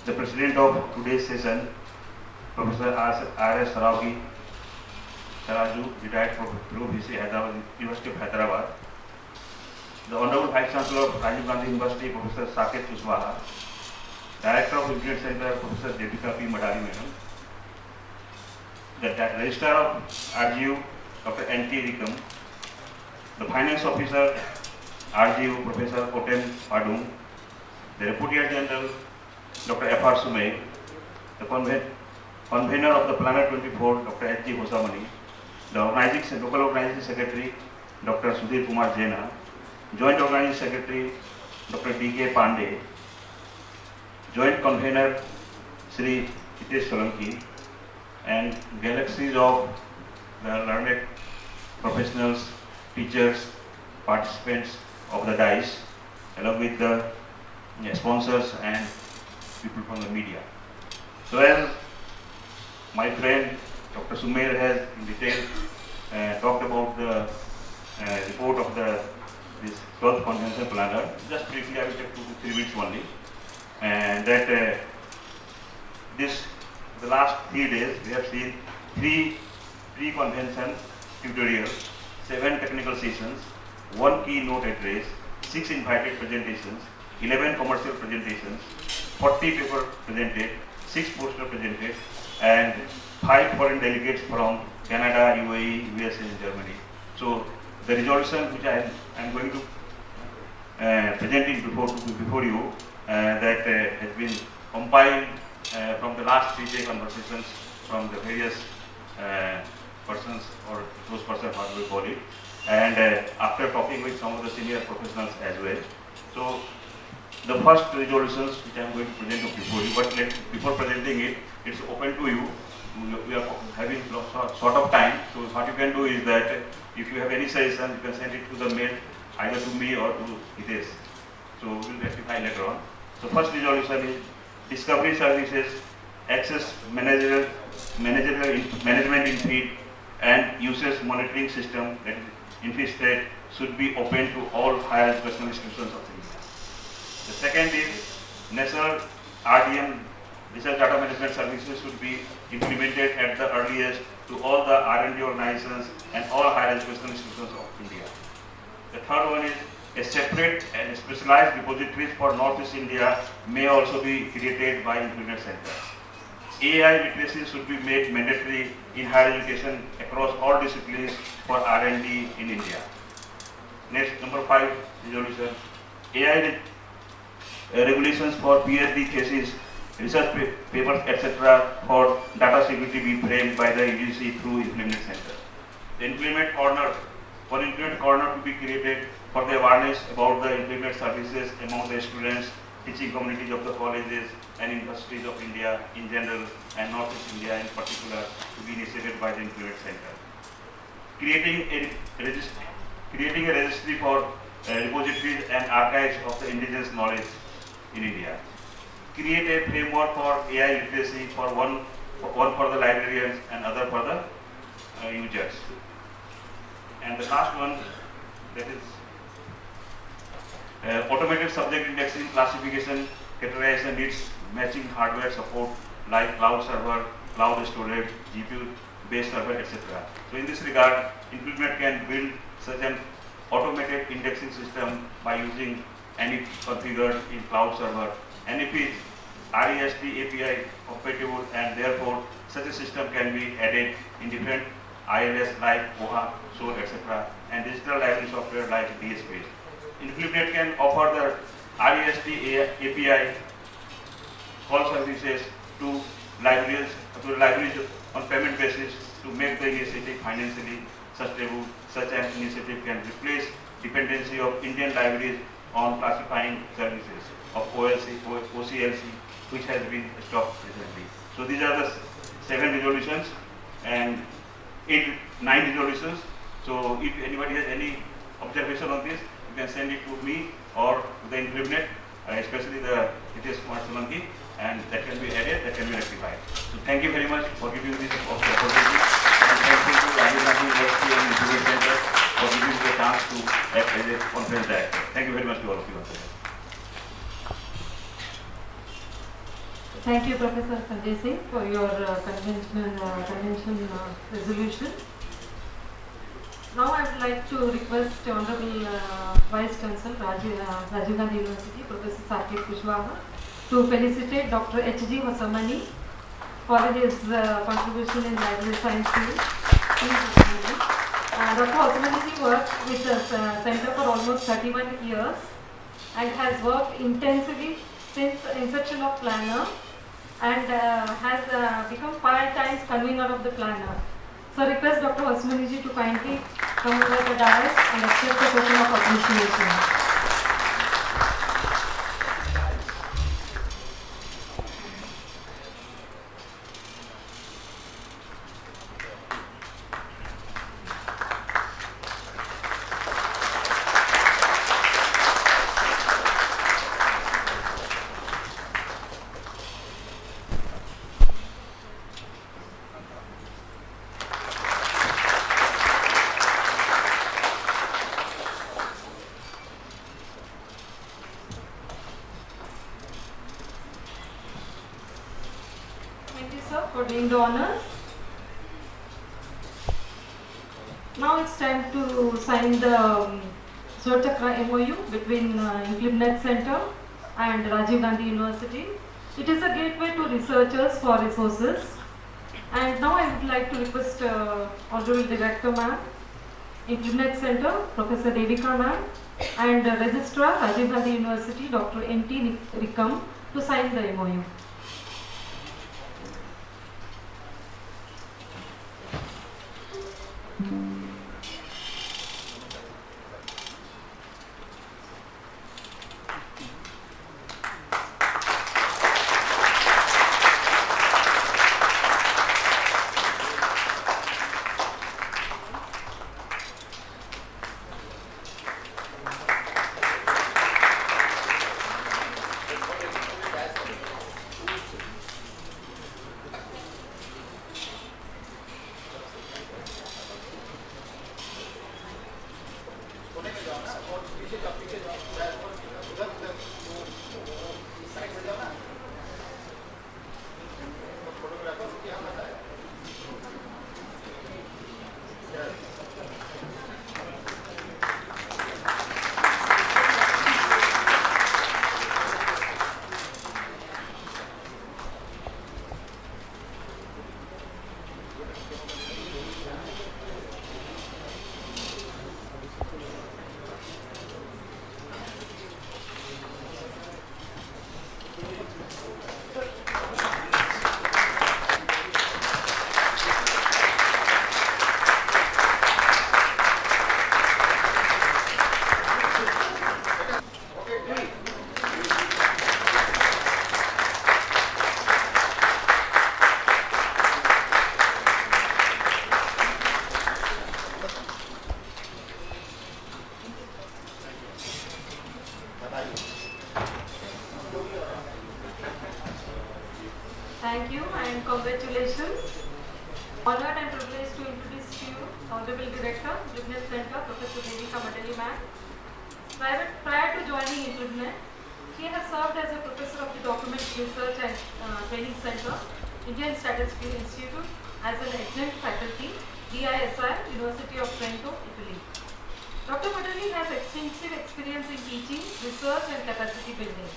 The President of today's session, Professor R.S. Saraju, retired Professor, University of Hyderabad. The Honorable Vice Chancellor of Rajiv Gandhi University, Professor Saket Kushwaha. Director of Internet Center, Professor Deepika P. Madari Madam. The Registrar of RGU, Dr. N.T. Rikam. The Finance Officer, RGU, Professor Otem Padung. The Deputy General, Dr. F.R. Sumay. The Convener of the Planner 24, Dr. H.G. Hosamani. The Local Organizing Secretary, Dr. Sudhir Kumar Jaina. Joint Organizing Secretary, Dr. D.K. Pandey. Joint Convener, Sri Hitesh Solanki. And galaxies of the learned professionals, teachers, participants of the DICE, along with the sponsors and people from the media. So as my friend Dr. Sumer has in detail talked about the report of this 12th Convention Planner, just briefly I will take 2 to 3 minutes only, and that the last 3 days we have seen 3 pre-convention tutorials, 7 technical sessions, 1 keynote address, 6 invited presentations, 11 commercial presentations, 40 papers presented, 6 posters presented, and 5 foreign delegates from Canada, UAE, USA, and Germany. So the resolution which I am going to present before you that has been compiled from the last 3-day conversations from the various persons, or those persons how we call it, and after talking with some of the senior professionals as well. So the first resolutions which I am going to present before you, but before presenting it, it's open to you. We are having sort of time, so what you can do is that if you have any suggestion, you can send it to the mail either to me or to Hitesh. So we will rectify later on. So first resolution is discovery services, access management in feed and usage monitoring system, that is INFI state, should be open to all higher educational institutions of India. The second is national RDM, research data management services, should be implemented at the earliest to all the R&D organizations and all higher educational institutions of India. The third one is a separate and specialized repositories for Northeast India may also be created by Internet Center. AI literacy should be made mandatory in higher education across all disciplines for R&D in India. Next, number 5 resolution, AI regulations for PhD thesis, research papers, etc. for data security be framed by the UGC through Implement Center. The Implement Corner to be created for the awareness about the implement services among the students, teaching communities of the colleges and universities of India in general and Northeast India in particular, to be initiated by the Implement Center. Creating a registry for repositories and archives of the indigenous knowledge in India. Create a framework for AI literacy, for one for the librarians and other for the users. And the last one, that is automated subject indexing, classification, categorization needs matching hardware support like cloud server, cloud storage, GPU based server, etc. So in this regard, Implement can build such an automated indexing system by using any configured in cloud server, and if it is REST API compatible, and therefore such a system can be added in different ILS like OHA, SOAR, etc. and digital library software like DSP. Implement can offer the REST API call services to libraries on payment basis to make the initiative financially sustainable. Such an initiative can replace dependency of Indian libraries on classifying services of OCLC, which has been stopped recently. So these are the 7 resolutions and 9 resolutions. So if anybody has any observation on this, you can send it to me or to the Implement, especially the Hitesh Kumar Solanki, and that can be added, that can be rectified. So thank you very much for giving this opportunity, and thank you to Rajiv Gandhi University and Implement Center for giving me the chance to act as a conference director. Thank you very much to all of you. Thank you, Professor Sanjay Singh, for your convention resolution. Now I would like to request Honorable Vice Chancellor Rajiv Gandhi University, Professor Saket Kushwaha, to felicitate Dr. H.G. Hosamani for his contribution in library science field. Dr. Hosamani worked with the Center for almost 31 years and has worked intensively since inception of planner, and has become 5 times convener of the planner. So request Dr. Hosamani to kindly come over the dais and accept the token of appreciation. For doing the honors. Now it's time to sign the Swachakra MOU between Implement Center and Rajiv Gandhi University. It is a gateway to researchers for resources. And now I would like to request Honorable Director Ma'am, Implement Center, Professor Devika Ma'am, and Registrar Rajiv Gandhi University, Dr. N.T. Rikam, to sign the MOU. पीछे जाओ उधर उधर इस side से जाओ ना photographer को क्या पता है Thank you and congratulations. Honored and privileged to introduce to you Honorable Director, Tribunal Center, Professor Devika Madali ma'am. Prior to joining in Tribunal, she has served as a professor of the Document Research and Training Center, Indian Statistical Institute, as an adjunct faculty, DISI, University of Trento, Italy. Dr. Madali has extensive experience in teaching, research and capacity building.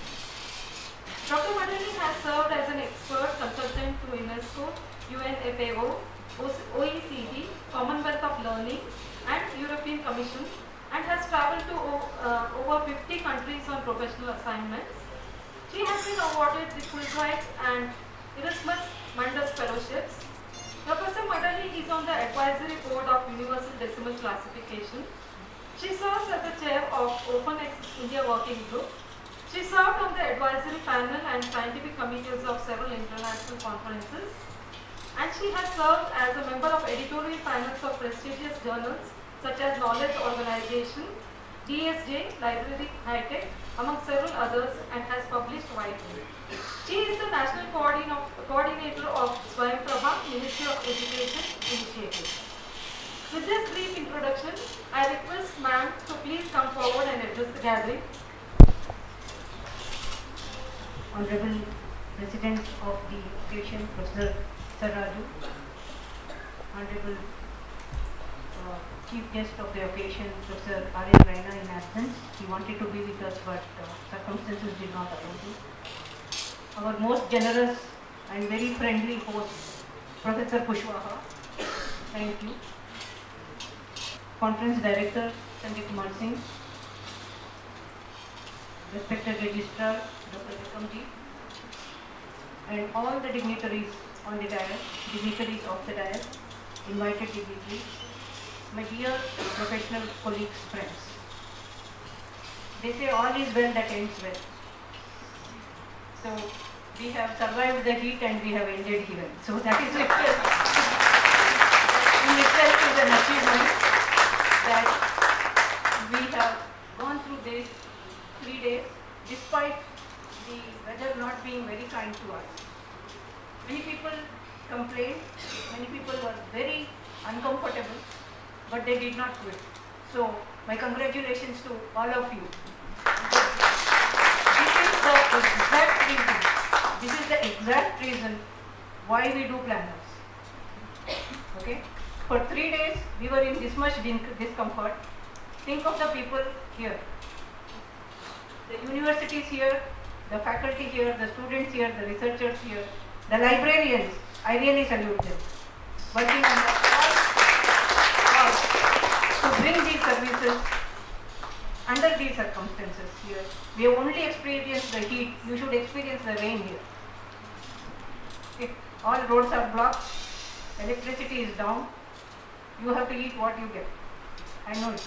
Dr. Madali has served as an expert consultant to UNESCO, UNFAO, OECD, Commonwealth of Learning and European Commission and has traveled to over 50 countries on professional assignments. She has been awarded the Fulbright and Erasmus Mundus Fellowships. Professor Madali is on the advisory board of Universal Decimal Classification. She serves as the chair of Open Access India Working Group. She served on the advisory panel and scientific committees of several international conferences. And she has served as a member of editorial panels of prestigious journals such as Knowledge Organization, DSJ, Library High Tech, among several others, and has published widely. She is the national coordinator of Swayam Prabha Ministry of Education initiative. With this brief introduction, I request ma'am to please come forward and address the gathering. Honorable President of the occasion, Professor Raju, Honorable Chief Guest of the occasion, Professor R.S. Raina in absence. He wanted to be with us, but circumstances did not allow him. Our most generous and very friendly host, Professor Kushwaha. Thank you. Conference Director, Sanjay Kumar Singh. Respected Registrar, Dr. Vikamji, and all the dignitaries on the dais, dignitaries of the dais, invited dignitaries, my dear professional colleagues, friends. They say all is well that ends well. So we have survived the heat and we have ended here. So that is in itself is an achievement that we have gone through this 3 days despite the weather not being very kind to us. Many people complained, many people were very uncomfortable, but they did not quit. So my congratulations to all of you. This is the exact reason why we do planners. Okay? For 3 days we were in this much discomfort. Think of the people here. The universities here, the faculty here, the students here, the researchers here, the librarians, I really salute them. Working on the call to bring these services under these circumstances here. We have only experienced the heat, you should experience the rain here. If all roads are blocked, electricity is down, you have to eat what you get. I know it.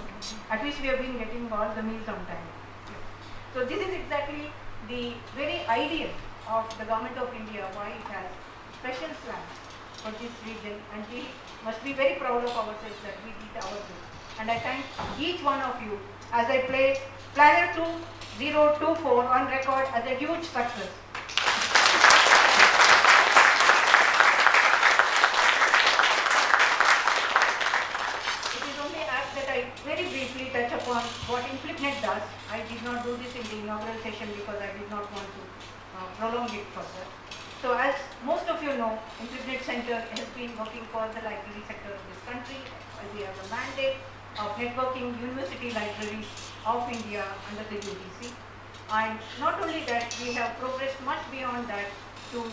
Okay. At least we have been getting all the meals on time. So this is exactly the very idea of the Government of India, why it has special plans for this region, and we must be very proud of ourselves that we did our bit. And I thank each one of you as I play Planner 2024 on record as a huge success. It is only apt that I very briefly touch upon on what InflipNet does. I did not do this in the inaugural session because I did not want to prolong it further. So as most of you know, InflipNet Center has been working for the library sector of this country. We have a mandate of networking university libraries of India under the UGC. And not only that, we have progressed much beyond that to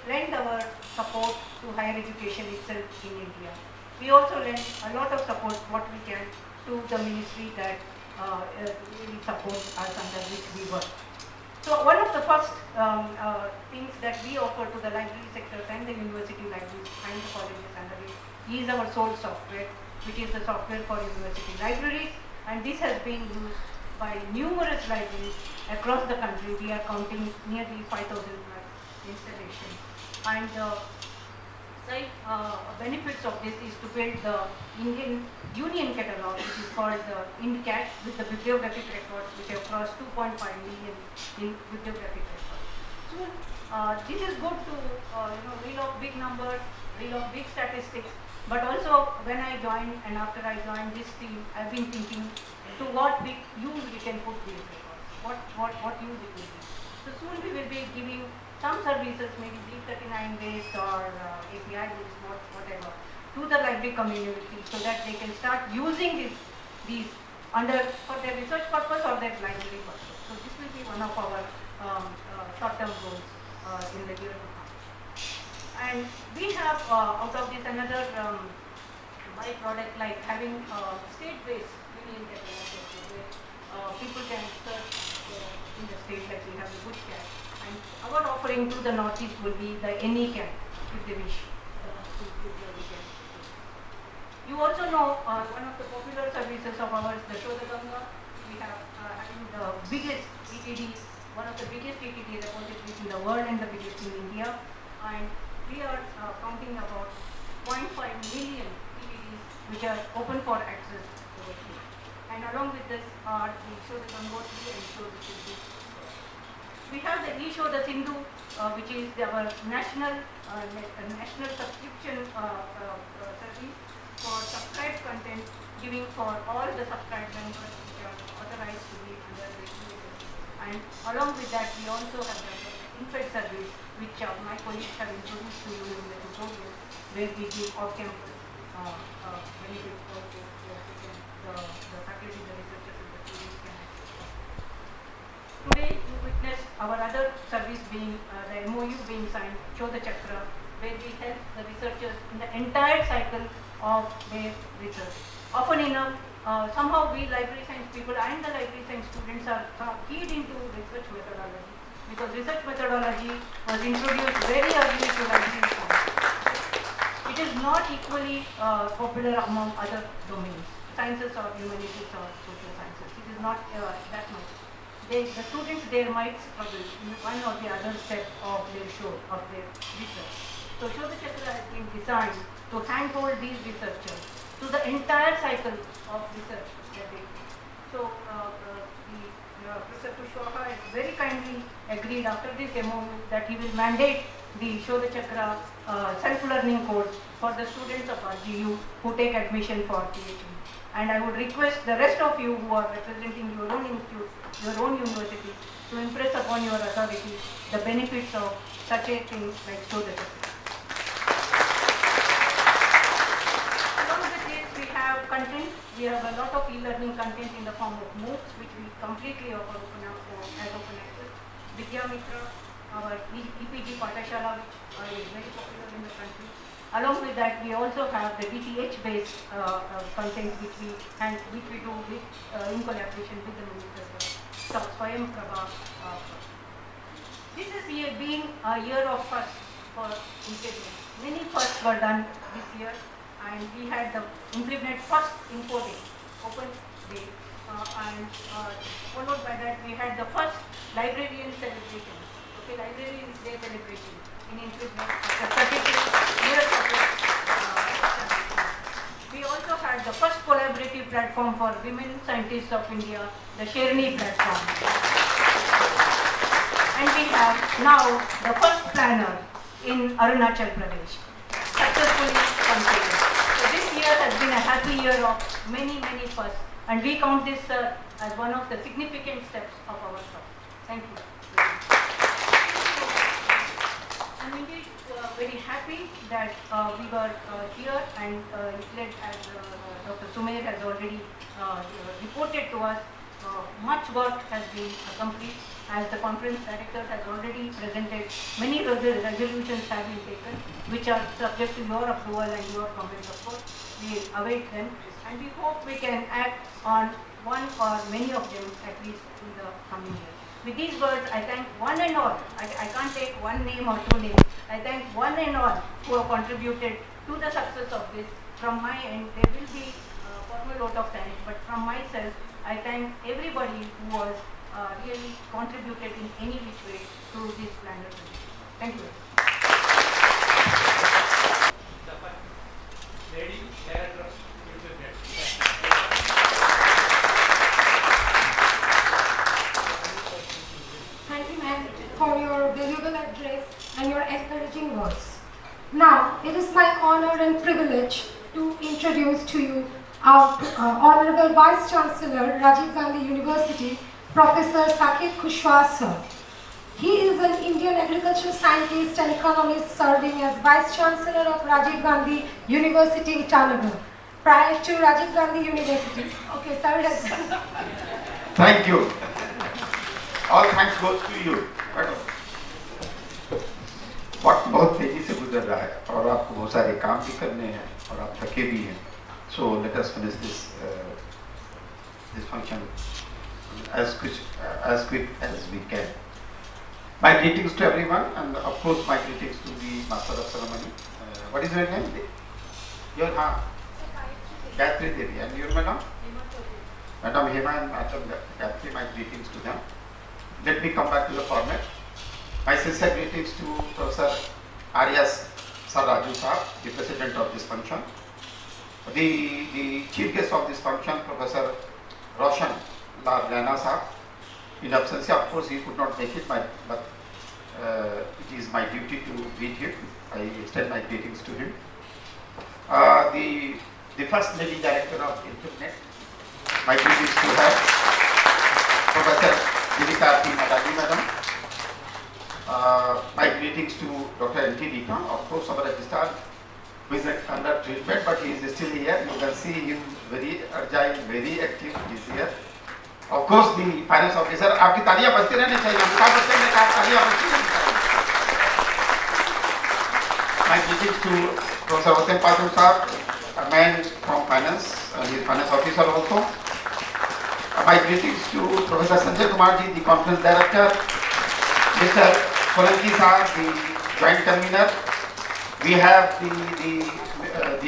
lend our support to higher education itself in India. We also lend a lot of support, what we can, to the ministry that really supports us under which we work. So one of the first things that we offer to the library sectors and the university libraries and the colleges under it is our SOL software, which is the software for university libraries, and this has been used by numerous libraries across the country. We are counting nearly 5,000 plus installations. And side benefits of this is to build the Indian Union Catalogue, which is called the IndCat, with the bibliographic records which have crossed 2.5 million in bibliographic records. So this is good to reel off big numbers, reel off big statistics, but also when I joined and after I joined this team, I've been thinking to what big use we can put these records, what use it will be. So soon we will be giving some services, maybe B39 based or API based, whatever, to the library community so that they can start using these for their research purpose or their library purpose. So this will be one of our short-term goals in the year to come. And we have out of this another byproduct like having state-based union catalogue where people can search in the state, like we have the good cat. And our offering to the Northeast will be the any cat, if they wish. You also know one of the popular services of ours, the Show the Ganga. We have having the biggest ETD, one of the biggest ETD repositories in the world and the biggest in India. And we are counting about 0.5 million ETDs which are open for access over here. And along with this are the Show the Gangotri and Show the Sindhu. We have the E-Show the Sindhu, which is our national subscription service for subscribed content, giving for all the subscribed members which are authorized to be under the regulations. And along with that, we also have the InFed service, which my colleagues have introduced to you in the tutorial, where we give off-campus benefits also the faculty, the researchers, and the students can access. Today, you witnessed our other service being the MOU being signed, Show the Chakra, where we help the researchers in the entire cycle of their research. Often enough, somehow we library science people and the library science students are keyed into research methodology, because research methodology was introduced very early to library science. It is not equally popular among other domains, sciences or humanities or social sciences. It is not that much. The students there might struggle in one or the other step of their show, of their research. So Show the Chakra has been designed to handhold these researchers to the entire cycle of research that they do. So Professor Kushwaha has very kindly agreed after this MOU that he will mandate the Show the Chakra self-learning course for the students of RGU who take admission for PhD. And I would request the rest of you who are representing your own institute, your own university, to impress upon your authority the benefits of such a thing like Show the Chakra. Along with this, we have content. We have a lot of e-learning content in the form of MOOCs, which we completely offer as open access. Vidya Mitra, our EPG Pathashala, which is very popular in the country. Along with that, we also have the DTH-based content which we do with, in collaboration with the Minister Swayam Prabha. This is being a year of first for InflipNet. Many firsts were done this year, and we had the InflipNet first Info Day, Open Day, and followed by that we had the first Librarian celebration. Okay, Librarians Day celebration in InflipNet after 33 years of we also had the first collaborative platform for women scientists of India, the Sherni platform. And we have now the first planner in Arunachal Pradesh, successfully completed. So this year has been a happy year of many, many firsts. And we count this, sir, as one of the significant steps of our trust. Thank you. I'm indeed very happy that we were here and led as Dr. Sumer has already reported to us. Much work has been accomplished. As the conference director has already presented, many resolutions have been taken, which are subject to your approval and your comment, of course. We await them, and we hope we can act on one or many of them at least in the coming years. With these words, I thank one and all. I can't take one name or two names. I thank one and all who have contributed to the success of this. From my end, there will be a formal vote of thanks, but from myself, I thank everybody who was really contributed in any which way to this planner. Thank you. Lady Director, Thank you, ma'am, for your valuable address and your encouraging words. Now, it is my honor and privilege to introduce to you our Honorable Vice Chancellor, Rajiv Gandhi University, Professor Saket Kushwaha, sir. He is an Indian agricultural scientist and economist serving as Vice Chancellor of Rajiv Gandhi University, Itanagar. Prior to Rajiv Gandhi University. Okay, sir has thank you. All thanks goes to you. वक्त बहुत तेजी से गुजर रहा है और आपको बहुत सारे काम भी करने हैं और आप थके भी हैं. So let us finish this function as quick as we can. My greetings to everyone, and of course my greetings to the Master of Ceremony. What is your name? Your Gayatri Devi, and your madam? Madam Hema and Madam Gayatri, my greetings to them. Let me come back to the format. My sincere greetings to Professor Arias Sir Raju Sir, the president of this function. The chief guest of this function, Professor Roshan Lal Rana Sir. In absence, of course, he could not make it, but it is my duty to greet him. I extend my greetings to him. The first lady director of Internet, my greetings to her, Professor Dilika P. Madadi Madam. My greetings to Dr. N.T. Dika, of course, our registrar, who is under treatment, but he is still here. You can see him very agile, very active. He is here. Of course, the finance officer. आपकी तालियां बजती रहनी चाहिए. अमिताभ बच्चन ने कहा तालियां बजती रहनी चाहिए. My greetings to Professor Otem Patel sir, a man from finance, and he is finance officer also. My greetings to Professor Sanjay Kumar ji, the conference director. Mr. Solanki sir, the joint convener. We have the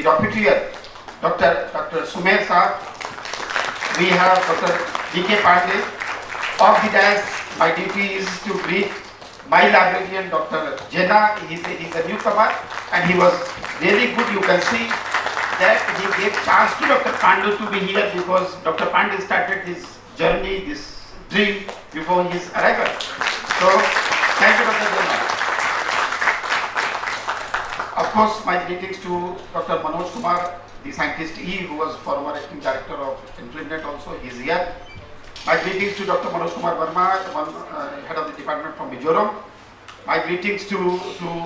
rapporteur, Dr. Sumer sir. We have Dr. D.K. Pandey. Of the dais, my duty is to greet my librarian, Dr. Jena. He's a newcomer, and he was really good. You can see that he gave chance to Dr. Pandey to be here because Dr. Pandey started his journey, this dream before his arrival. So, thank you, Dr. Jena. Of course, my greetings to Dr. Manoj Kumar, the scientist who was former acting director of Internet also. He is here. My greetings to Dr. Manoj Kumar Verma, head of the department from Mizoram. My greetings to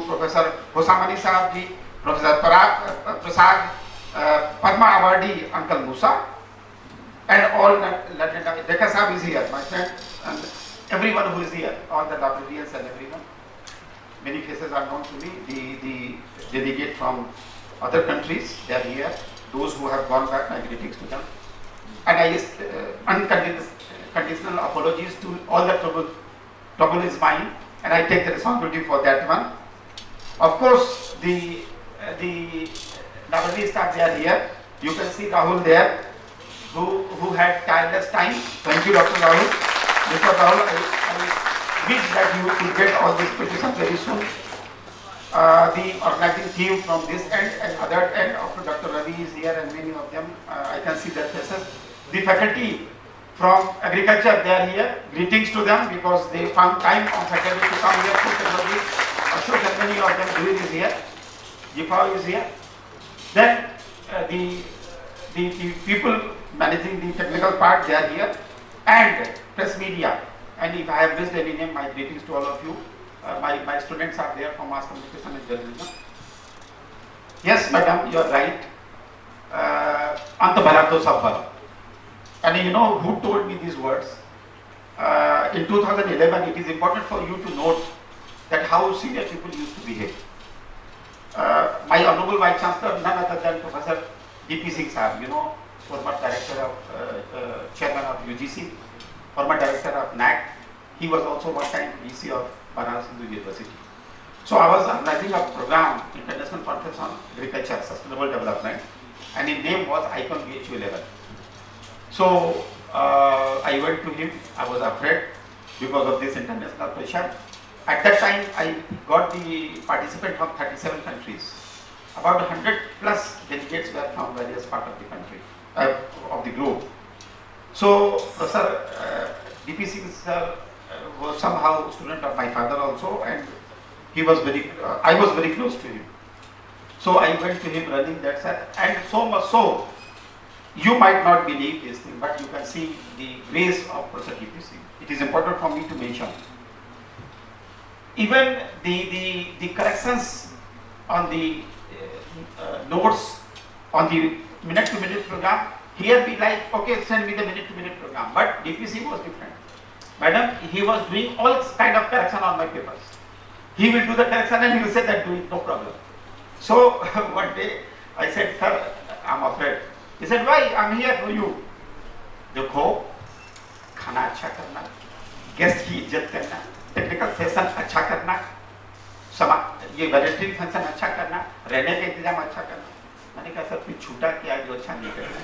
Professor Hosamani Saab, Professor Prasad, Padma Awardee Uncle Musa, and all Dekha Saab is here, my friend, and everyone who is here, all the librarians and everyone. Many faces are known to me. The delegate from other countries, they are here. Those who have gone back, my greetings to them. And I unconditional apologies to all the trouble is mine, and I take the responsibility for that one. Of course, the library staff, they are here. You can see Rahul there, who had tireless time. Thank you, Dr. Rahul. Mr. Rahul, I wish that you could get all these petitions very soon. The organizing team from this end and other end, after Dr. Ravi is here and many of them, I can see their faces. The faculty from agriculture, they are here. Greetings to them because they found time on Saturday to come here to technology. Ashok and many of them, Dewey is here. Jifa is here. Then the people managing the technical part, they are here, and press media. And if I have missed any name, my greetings to all of you. My students are there from mass communication and journalism. Yes, madam, you are right. Ant bhala to sab bhala. And you know who told me these words? In 2011, it is important for you to note that how senior people used to behave. My Honorable Vice Chancellor, none other than Professor D.P. Singh Sahab, you know, former Director of, Chairman of UGC, former Director of NAC. He was also one time VC of Banaras Hindu University. So I was organizing a program, International Conference on Agriculture, Sustainable Development, and his name was Icon BHU11. So I went to him. I was afraid because of this international pressure. At that time, I got the participants from 37 countries. About 100 plus delegates were from various parts of the country, of the globe. So, Professor D.P. Singh sir was somehow a student of my father also, and he was I was very close to him. So I went to him running that sir, and so much so, you might not believe this thing, but you can see the grace of Professor D.P. Singh. It is important for me to mention. Even the corrections on the notes on the minute-to-minute program, here we like, okay, send me the minute-to-minute program. But DPC was different. Madam, he was doing all kind of correction on my papers. He will do the correction and he will say that do it, no problem. So one day I said, sir, I'm afraid. He said, why? I'm here for you. देखो, खाना अच्छा करना, guest की इज्जत करना, technical session अच्छा करना, ये वैलेडिक्टरी फंक्शन अच्छा करना, रहने का इंतजाम अच्छा करना. मैंने कहा सर कुछ छूटा क्या जो अच्छा नहीं करना.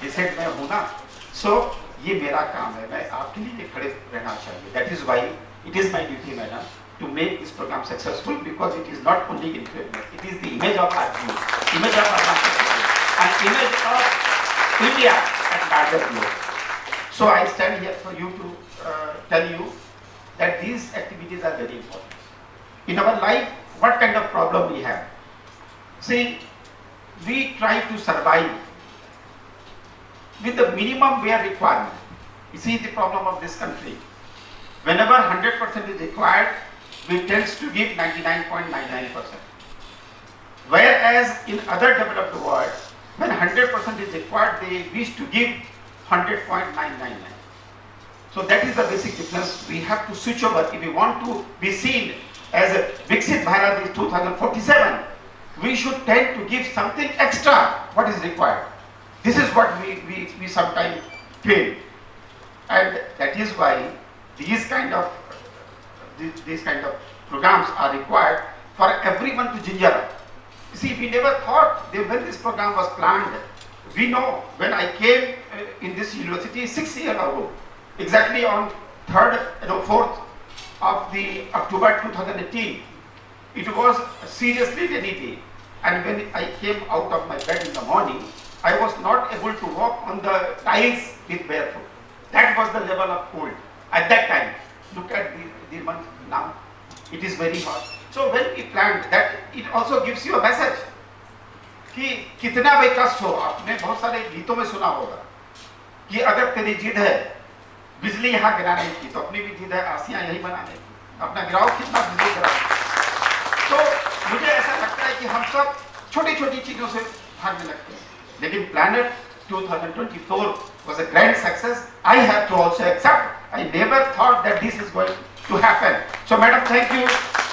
He said मैं हूँ ना. So ये मेरा काम है, मैं आपके लिए खड़े रहना चाहिए. That is why it is my duty, madam, to make this program successful, because it is not only influence, it is the image of our youth, image of our and image of India at larger globe. So I stand here for you to tell you that these activities are very important. In our life, what kind of problem we have? See, we try to survive with the minimum bare requirement. You see the problem of this country. Whenever 100% is required, we tend to give 99.99%. Whereas in other developed world, when 100% is required, they wish to give 100.999. So that is the basic difference. We have to switch over. If we want to be seen as a Viksit Bharat is 2047, we should tend to give something extra what is required. This is what we sometimes fail. And that is why these kind of programs are required for everyone to ginger up. See, we never thought that when this program was planned. We know when I came in this university 6 years ago, exactly on 4th of the October 2018, it was seriously rainy day. And when I came out of my bed in the morning, I was not able to walk on the tiles with barefoot. That was the level of cold at that time. Look at the month now. It is very hot. So when we planned that, it also gives you a message कि कितना भी कष्ट हो. आपने बहुत सारे गीतों में सुना होगा कि अगर तेरी जिद है बिजली यहाँ गिराने की, तो अपनी भी जिद है आसियाँ यही बनाने की. अपना गिराओ कितना बिजली गिराओ. तो मुझे ऐसा लगता है कि हम सब छोटी छोटी चीजों से भागने लगते हैं. लेकिन planet 2024 was a grand success. I have to also accept. I never thought that this is going to happen. So, madam, thank you,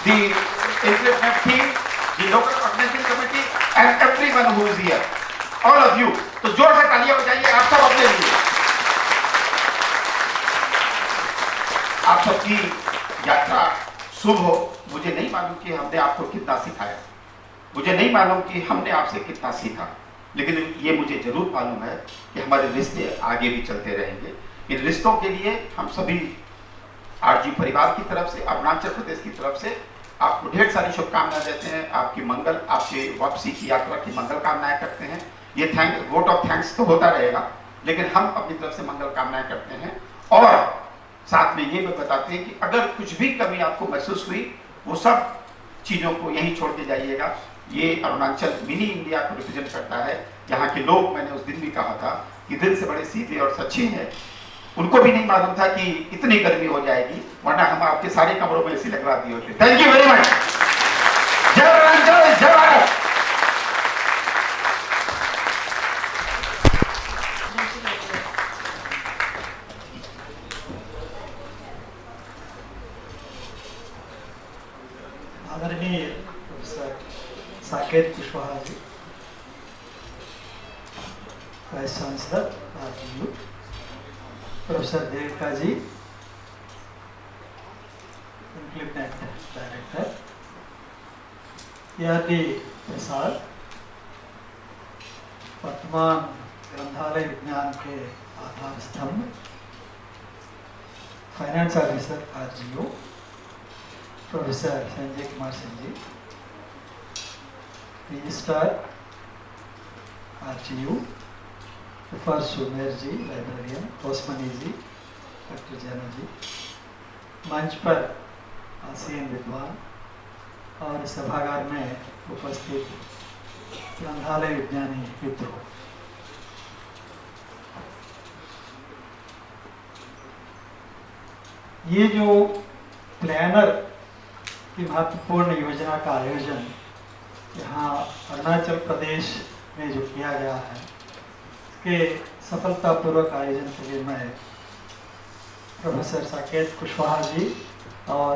the international team, the local organizing committee, and everyone who is here. All of you. तो जोर से तालियां बजाइए आप सब अपने लिए. आप सबकी यात्रा शुभ हो. मुझे नहीं मालूम कि हमने आपको कितना सिखाया. मुझे नहीं मालूम कि हमने आपसे कितना सीखा. लेकिन ये मुझे जरूर मालूम है कि हमारे रिश्ते आगे भी चलते रहेंगे. इन रिश्तों के लिए हम सभी आरजी परिवार की तरफ से, अरुणाचल प्रदेश की तरफ से आपको ढेर सारी शुभकामनाएं देते हैं. आपकी मंगल, आपके वापसी की यात्रा की मंगल कामनाएं करते हैं. ये वोट ऑफ थैंक्स तो होता रहेगा, लेकिन हम अपनी तरफ से मंगल कामनाएं करते हैं. और साथ में ये भी बताते हैं कि अगर कुछ भी कमी आपको महसूस हुई, वो सब चीज़ों को यहीं छोड़ के जाइएगा. ये अरुणाचल मिनी इंडिया को रिप्रेजेंट करता है. यहाँ के लोग, मैंने उस दिन भी कहा था कि दिल से बड़े सीधे और सच्चे हैं। उनको भी नहीं मालूम था कि इतनी गर्मी हो जाएगी, वरना हम आपके सारे कमरों में एसी लगवा दिए होते। Thank you very much. जय भारत। आदरणीय professor Saket Kushwaha ji, vice chancellor Rajiv, professor Devika ji, implement director Yadi Prasad, वर्तमान ग्रंथालय विज्ञान के आधार स्तंभ, finance officer RGO professor Sanjay Kumar Singh ji, registrar RGU professor Sumer ji, librarian Osmani ji, doctor Jaina ji, मंच पर आसीन विद्वान और सभागार में उपस्थित ग्रंथालय विज्ञानी मित्रों, ये जो प्लानर की महत्वपूर्ण योजना का आयोजन यहाँ अरुणाचल प्रदेश में जो किया गया है, के सफलतापूर्वक आयोजन के लिए मैं प्रोफेसर साकेत कुशवाहा जी और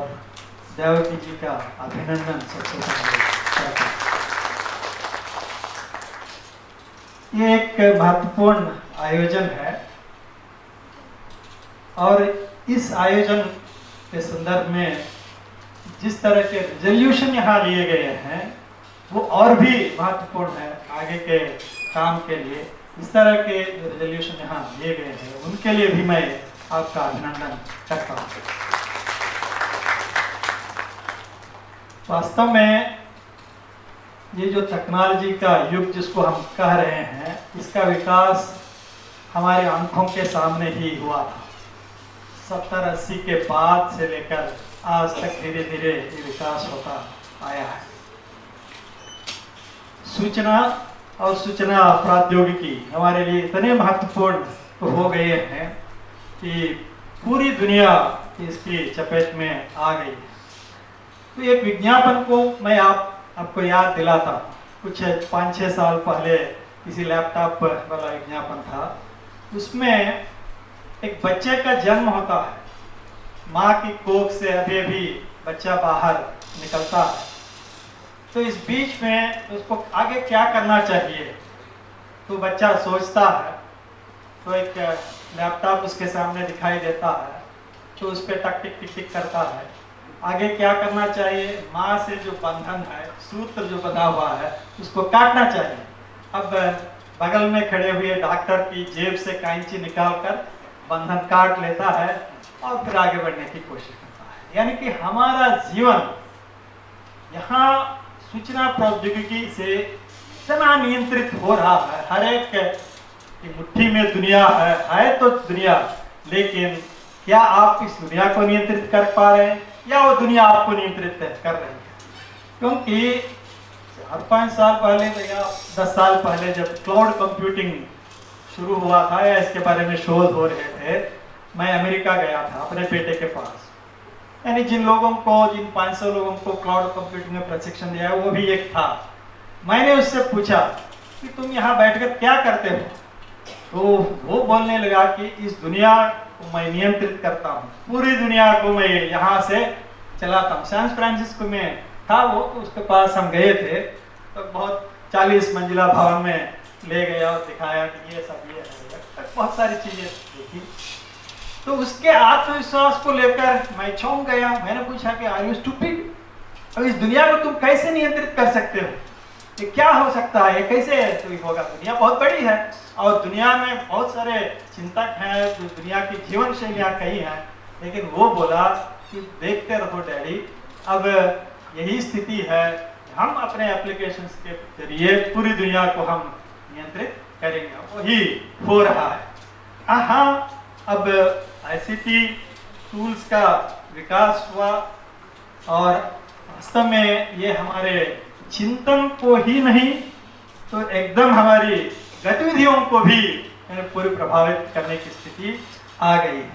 देवकी जी का अभिनंदन सबसे पहले करता हूँ। ये एक महत्वपूर्ण आयोजन है और इस आयोजन के संदर्भ में जिस तरह के रेजोल्यूशन यहाँ लिए गए हैं वो और भी महत्वपूर्ण है आगे के काम के लिए। इस तरह के रेजोल्यूशन यहाँ लिए गए हैं उनके लिए भी मैं आपका अभिनंदन करता हूँ। वास्तव में ये जो टेक्नोलॉजी का युग जिसको हम कह रहे हैं, इसका विकास हमारे आंखों के सामने ही हुआ था। 70-80 के बाद से लेकर आज तक धीरे धीरे ये विकास होता आया है। सूचना और सूचना प्रौद्योगिकी हमारे लिए इतने महत्वपूर्ण तो हो गए हैं कि पूरी दुनिया इसकी चपेट में आ गई है। तो एक विज्ञापन को मैं आपको याद दिलाता हूँ। कुछ 5-6 साल पहले किसी लैपटॉप वाला विज्ञापन था। उसमें एक बच्चे का जन्म होता है, माँ की कोख से अभी बच्चा बाहर निकलता है। तो इस बीच में उसको आगे क्या करना चाहिए तो बच्चा सोचता है। तो एक लैपटॉप उसके सामने दिखाई देता है, तो उस पर टक टिक टिक टिक करता है। आगे क्या करना चाहिए, माँ से जो बंधन है, सूत्र जो बंधा हुआ है, उसको काटना चाहिए। अब बगल में खड़े हुए डॉक्टर की जेब से कैंची निकालकर बंधन काट लेता है और फिर आगे बढ़ने की कोशिश करता है। यानी कि हमारा जीवन यहाँ सूचना प्रौद्योगिकी से इतना नियंत्रित हो रहा है। हर एक की मुट्ठी में दुनिया है तो दुनिया, लेकिन क्या आप इस दुनिया को नियंत्रित कर पा रहे हैं या वो दुनिया आपको नियंत्रित कर रही है? क्योंकि 4-5 साल पहले या 10 साल पहले जब क्लाउड कंप्यूटिंग शुरू हुआ था या इसके बारे में शोध हो रहे थे, मैं अमेरिका गया था अपने बेटे के पास। यानी जिन 500 लोगों को क्लाउड कंप्यूटिंग में प्रशिक्षण दिया है वो भी एक था। मैंने उससे पूछा कि तुम यहाँ बैठकर क्या करते हो? तो वो बोलने लगा कि इस दुनिया को मैं नियंत्रित करता हूँ, पूरी दुनिया को मैं यहाँ से चलाता हूँ। सैन फ्रांसिस्को में था वो, तो उसके पास हम गए थे। तो बहुत 40 मंजिला भवन में ले गया और दिखाया कि ये सब ये है, बहुत सारी चीजें देखी। तो उसके आत्मविश्वास को लेकर मैं चौंक गया। मैंने पूछा कि आर यू स्टूपिड? अब इस दुनिया को तुम कैसे नियंत्रित कर सकते हो? ये क्या हो सकता है, ये कैसे होगा? दुनिया बहुत बड़ी है और दुनिया में बहुत सारे चिंतक हैं, जो दुनिया की जीवन शैलियाँ कई हैं। लेकिन वो बोला कि देखते रहो डैडी, अब यही स्थिति है, हम अपने एप्लीकेशंस के जरिए पूरी दुनिया को हम नियंत्रित करेंगे। वही हो रहा है। हाँ, अब ICT टूल्स का विकास हुआ और वास्तव में ये हमारे चिंतन को ही नहीं तो एकदम हमारी गतिविधियों को भी पूरी प्रभावित करने की स्थिति आ गई है।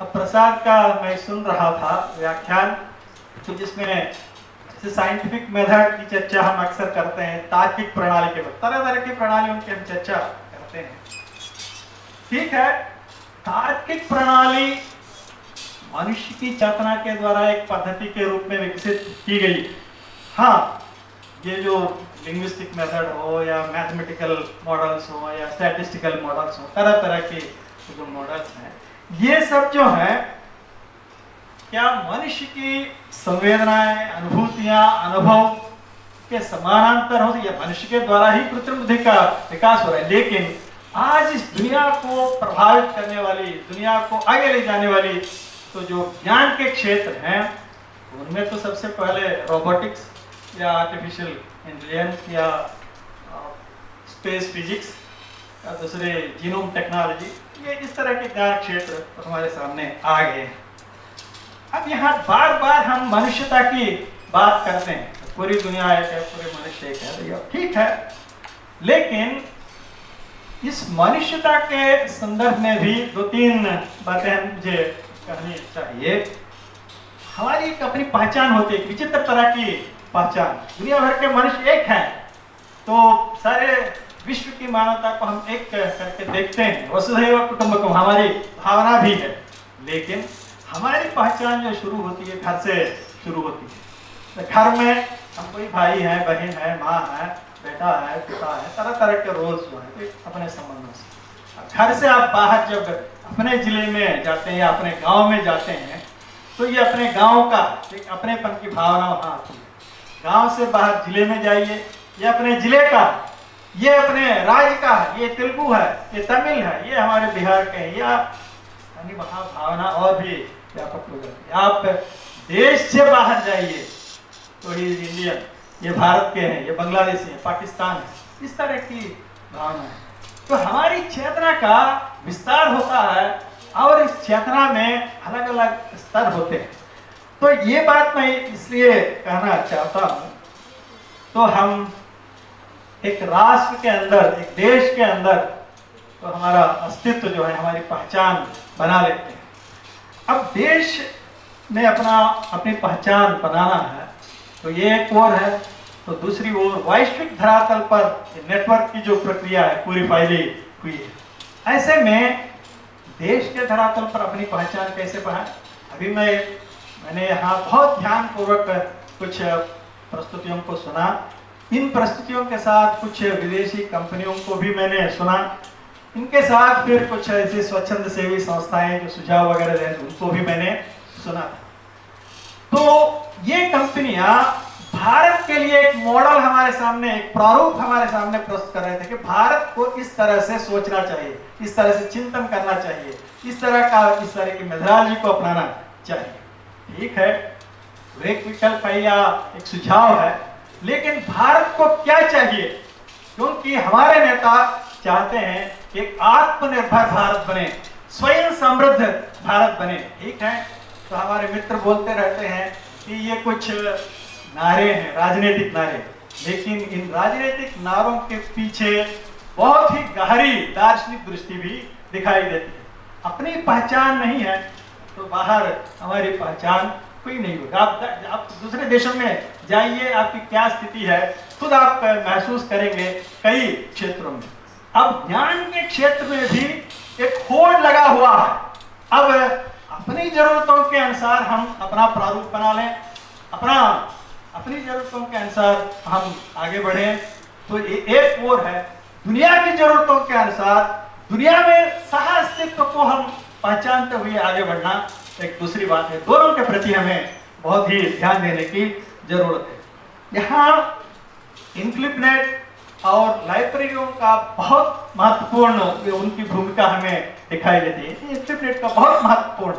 अब प्रसाद का मैं सुन रहा था व्याख्यान, तो जिसमें साइंटिफिक मेथड की चर्चा हम अक्सर करते हैं, तार्किक प्रणाली के बाद तरह तरह की प्रणालियों की हम चर्चा करते हैं। ठीक है, तार्किक प्रणाली मनुष्य की चेतना के द्वारा एक पद्धति के रूप में विकसित की गई। हाँ, ये जो लिंग्विस्टिक मेथड हो या मैथमेटिकल मॉडल्स हो या स्टैटिस्टिकल मॉडल्स हो, तरह तरह के जो मॉडल्स हैं, ये सब जो है क्या मनुष्य की संवेदनाएं, अनुभूतियां, अनुभव के समानांतर हो, या मनुष्य के द्वारा ही कृत्रिम बुद्धि का विकास हो रहा है। लेकिन आज इस दुनिया को प्रभावित करने वाली, दुनिया को आगे ले जाने वाली तो जो ज्ञान के क्षेत्र हैं, उनमें तो सबसे पहले रोबोटिक्स या आर्टिफिशियल इंटेलिजेंस या स्पेस फिजिक्स या दूसरे जीनोम टेक्नोलॉजी, ये इस तरह के ज्ञान क्षेत्र हमारे सामने आ गए हैं। अब यहाँ बार बार हम मनुष्यता की बात करते हैं, तो पूरी दुनिया एक है, पूरे मनुष्य एक है, भैया ठीक है, लेकिन इस मनुष्यता के संदर्भ में भी दो तीन बातें मुझे कहनी चाहिए। हमारी एक अपनी पहचान होती है, विचित्र तरह की पहचान। दुनिया भर के मनुष्य एक हैं, तो सारे विश्व की मानवता को हम एक करके देखते हैं, वसुधैव कुटुंबकम हमारी भावना भी है। लेकिन हमारी पहचान जो शुरू होती है घर से शुरू होती है। तो घर में हम कोई भाई है, बहन है, माँ है, बेटा है, पिता है, तरह तरह के रोल्स जो है अपने संबंधों से। घर से आप बाहर जब अपने जिले में जाते हैं या अपने गांव में जाते हैं, तो ये अपने गांव का एक अपनेपन की भावना वहाँ आती है। गांव से बाहर जिले में जाइए, ये अपने जिले का, ये अपने राज्य का, ये तेलुगु है, ये तमिल है, ये हमारे बिहार के हैं, या यानी वहाँ भावना और भी व्यापक हो जाती है। आप देश से बाहर जाइए तो ही इंडियन, ये भारत के हैं, ये बांग्लादेशी है, पाकिस्तान है, इस तरह की भावना है। तो हमारी चेतना का विस्तार होता है और इस चेतना में अलग अलग स्तर होते हैं। तो ये बात मैं इसलिए कहना चाहता हूँ, तो हम एक राष्ट्र के अंदर, एक देश के अंदर तो हमारा अस्तित्व जो है, हमारी पहचान बना लेते हैं। अब देश में अपनी पहचान बनाना है, तो ये एक ओर है, तो दूसरी ओर वैश्विक धरातल पर नेटवर्क की जो प्रक्रिया है पूरी फैली हुई है। ऐसे में देश के धरातल पर अपनी पहचान कैसे बढ़ाएं? अभी मैंने यहाँ बहुत ध्यानपूर्वक कुछ प्रस्तुतियों को सुना। इन प्रस्तुतियों के साथ कुछ विदेशी कंपनियों को भी मैंने सुना। इनके साथ फिर कुछ ऐसी स्वच्छंद सेवी संस्थाएं जो सुझाव वगैरह दें, उनको भी मैंने सुना था। तो ये कंपनियां भारत के लिए एक मॉडल हमारे सामने, एक प्रारूप हमारे सामने प्रस्तुत कर रहे थे कि भारत को इस तरह से सोचना चाहिए, इस तरह से चिंतन करना चाहिए, इस तरह की मेथोडोलॉजी को अपनाना चाहिए। ठीक है, एक विकल्प है या एक सुझाव है, लेकिन भारत को क्या चाहिए? क्योंकि हमारे नेता चाहते हैं कि एक आत्मनिर्भर भारत बने, स्वयं समृद्ध भारत बने। ठीक है, तो हमारे मित्र बोलते रहते हैं कि ये कुछ नारे हैं, राजनीतिक नारे, लेकिन इन राजनीतिक नारों के पीछे बहुत ही गहरी दार्शनिक दृष्टि भी दिखाई देती है। अपनी पहचान नहीं है तो बाहर हमारी पहचान कोई नहीं होगी। आप दूसरे देशों में जाइए, आपकी क्या स्थिति है खुद आप महसूस करेंगे कई क्षेत्रों में। अब ज्ञान के क्षेत्र में भी एक होड़ लगा हुआ है। अब अपनी जरूरतों के अनुसार हम अपना प्रारूप बना लें, अपनी जरूरतों के अनुसार हम आगे बढ़ें, तो एक ओर है दुनिया की जरूरतों के अनुसार दुनिया में सह अस्तित्व को हम पहचानते हुए आगे बढ़ना एक दूसरी बात है। दोनों के प्रति हमें बहुत ही ध्यान देने की जरूरत है। यहाँ इनक्लिपनेट और लाइब्रेरियों का बहुत महत्वपूर्ण उनकी भूमिका हमें दिखाई देती है। इनक्लिपनेट का बहुत महत्वपूर्ण,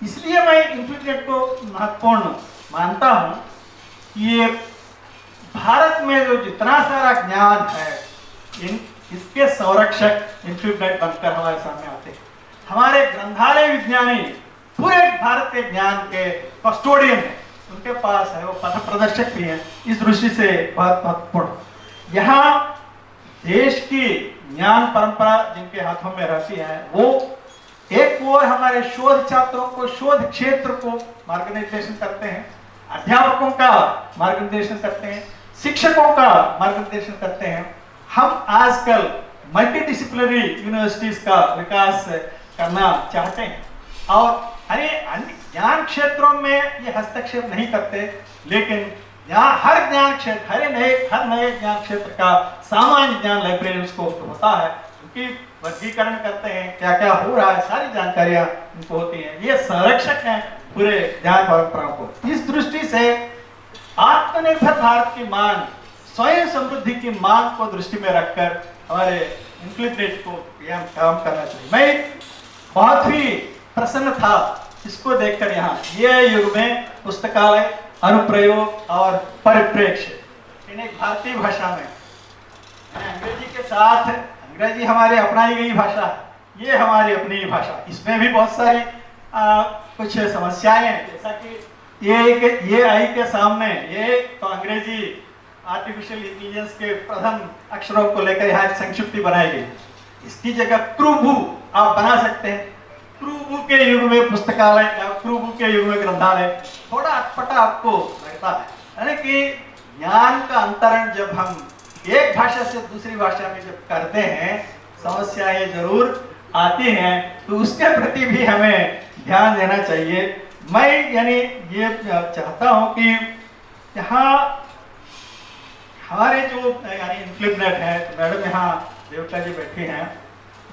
इसलिए मैं इनक्लिपनेट को महत्वपूर्ण मानता हूँ कि ये भारत में जो जितना सारा ज्ञान है, इसके संरक्षक इनक्लिपनेट बनकर हमारे सामने आते हैं। हमारे ग्रंथालय विज्ञानी पूरे भारत के ज्ञान के कस्टोडियन है, उनके पास है, वो पथ प्रदर्शक भी हैं। इस दृष्टि से बहुत महत्वपूर्ण। यहाँ देश की ज्ञान परंपरा जिनके हाथों में रहती है, वो एक ओर हमारे शोध छात्रों को, शोध क्षेत्र को मार्गदर्शन करते हैं, अध्यापकों का मार्गदर्शन करते हैं, शिक्षकों का मार्गदर्शन करते हैं। हम आजकल मल्टी डिसिप्लिनरी यूनिवर्सिटीज का विकास करना चाहते हैं और अन्य ज्ञान क्षेत्रों में ये हस्तक्षेप नहीं करते, लेकिन यहाँ हर ज्ञान क्षेत्र, हर नए ज्ञान क्षेत्र का सामान्य ज्ञान लाइब्रेरी को होता है, उनकी वर्गीकरण करते हैं, क्या क्या हो रहा है, सारी जानकारियां उनको होती हैं। ये संरक्षक हैं पूरे ज्ञान परंपराओं को। इस दृष्टि से आत्मनिर्भर भारत की मांग, स्वयं समृद्धि की मांग को दृष्टि में रखकर हमारे इंक्लूडेड को यह काम करना चाहिए। मैं बहुत ही प्रसन्न था इसको देखकर। यहाँ ये युग में पुस्तकालय, अनुप्रयोग और परिप्रेक्ष्य इन एक भारतीय भाषा में, अंग्रेजी के साथ, अंग्रेजी हमारे अपनाई गई भाषा, ये हमारी अपनी भाषा, इसमें भी बहुत सारी कुछ समस्याएं हैं, जैसा कि ये आई के सामने ये तो अंग्रेजी आर्टिफिशियल इंटेलिजेंस के प्रथम अक्षरों को लेकर यहाँ एक संक्षिप्ति बनाई गई। इसकी जगह प्रभु आप बना सकते हैं। प्रभु के युग में पुस्तकालय या प्रभु के युग में ग्रंथालय थोड़ा अटपटा आपको लगता है, यानी कि ज्ञान का अंतरण जब हम एक भाषा से दूसरी भाषा में जब करते हैं, समस्याएं जरूर आती हैं, तो उसके प्रति भी हमें ध्यान देना चाहिए। मैं यानी ये चाहता हूँ कि यहाँ हमारे जो यानी इनक्लूडेड है, तो मैडम यहाँ देवता जी बैठी हैं,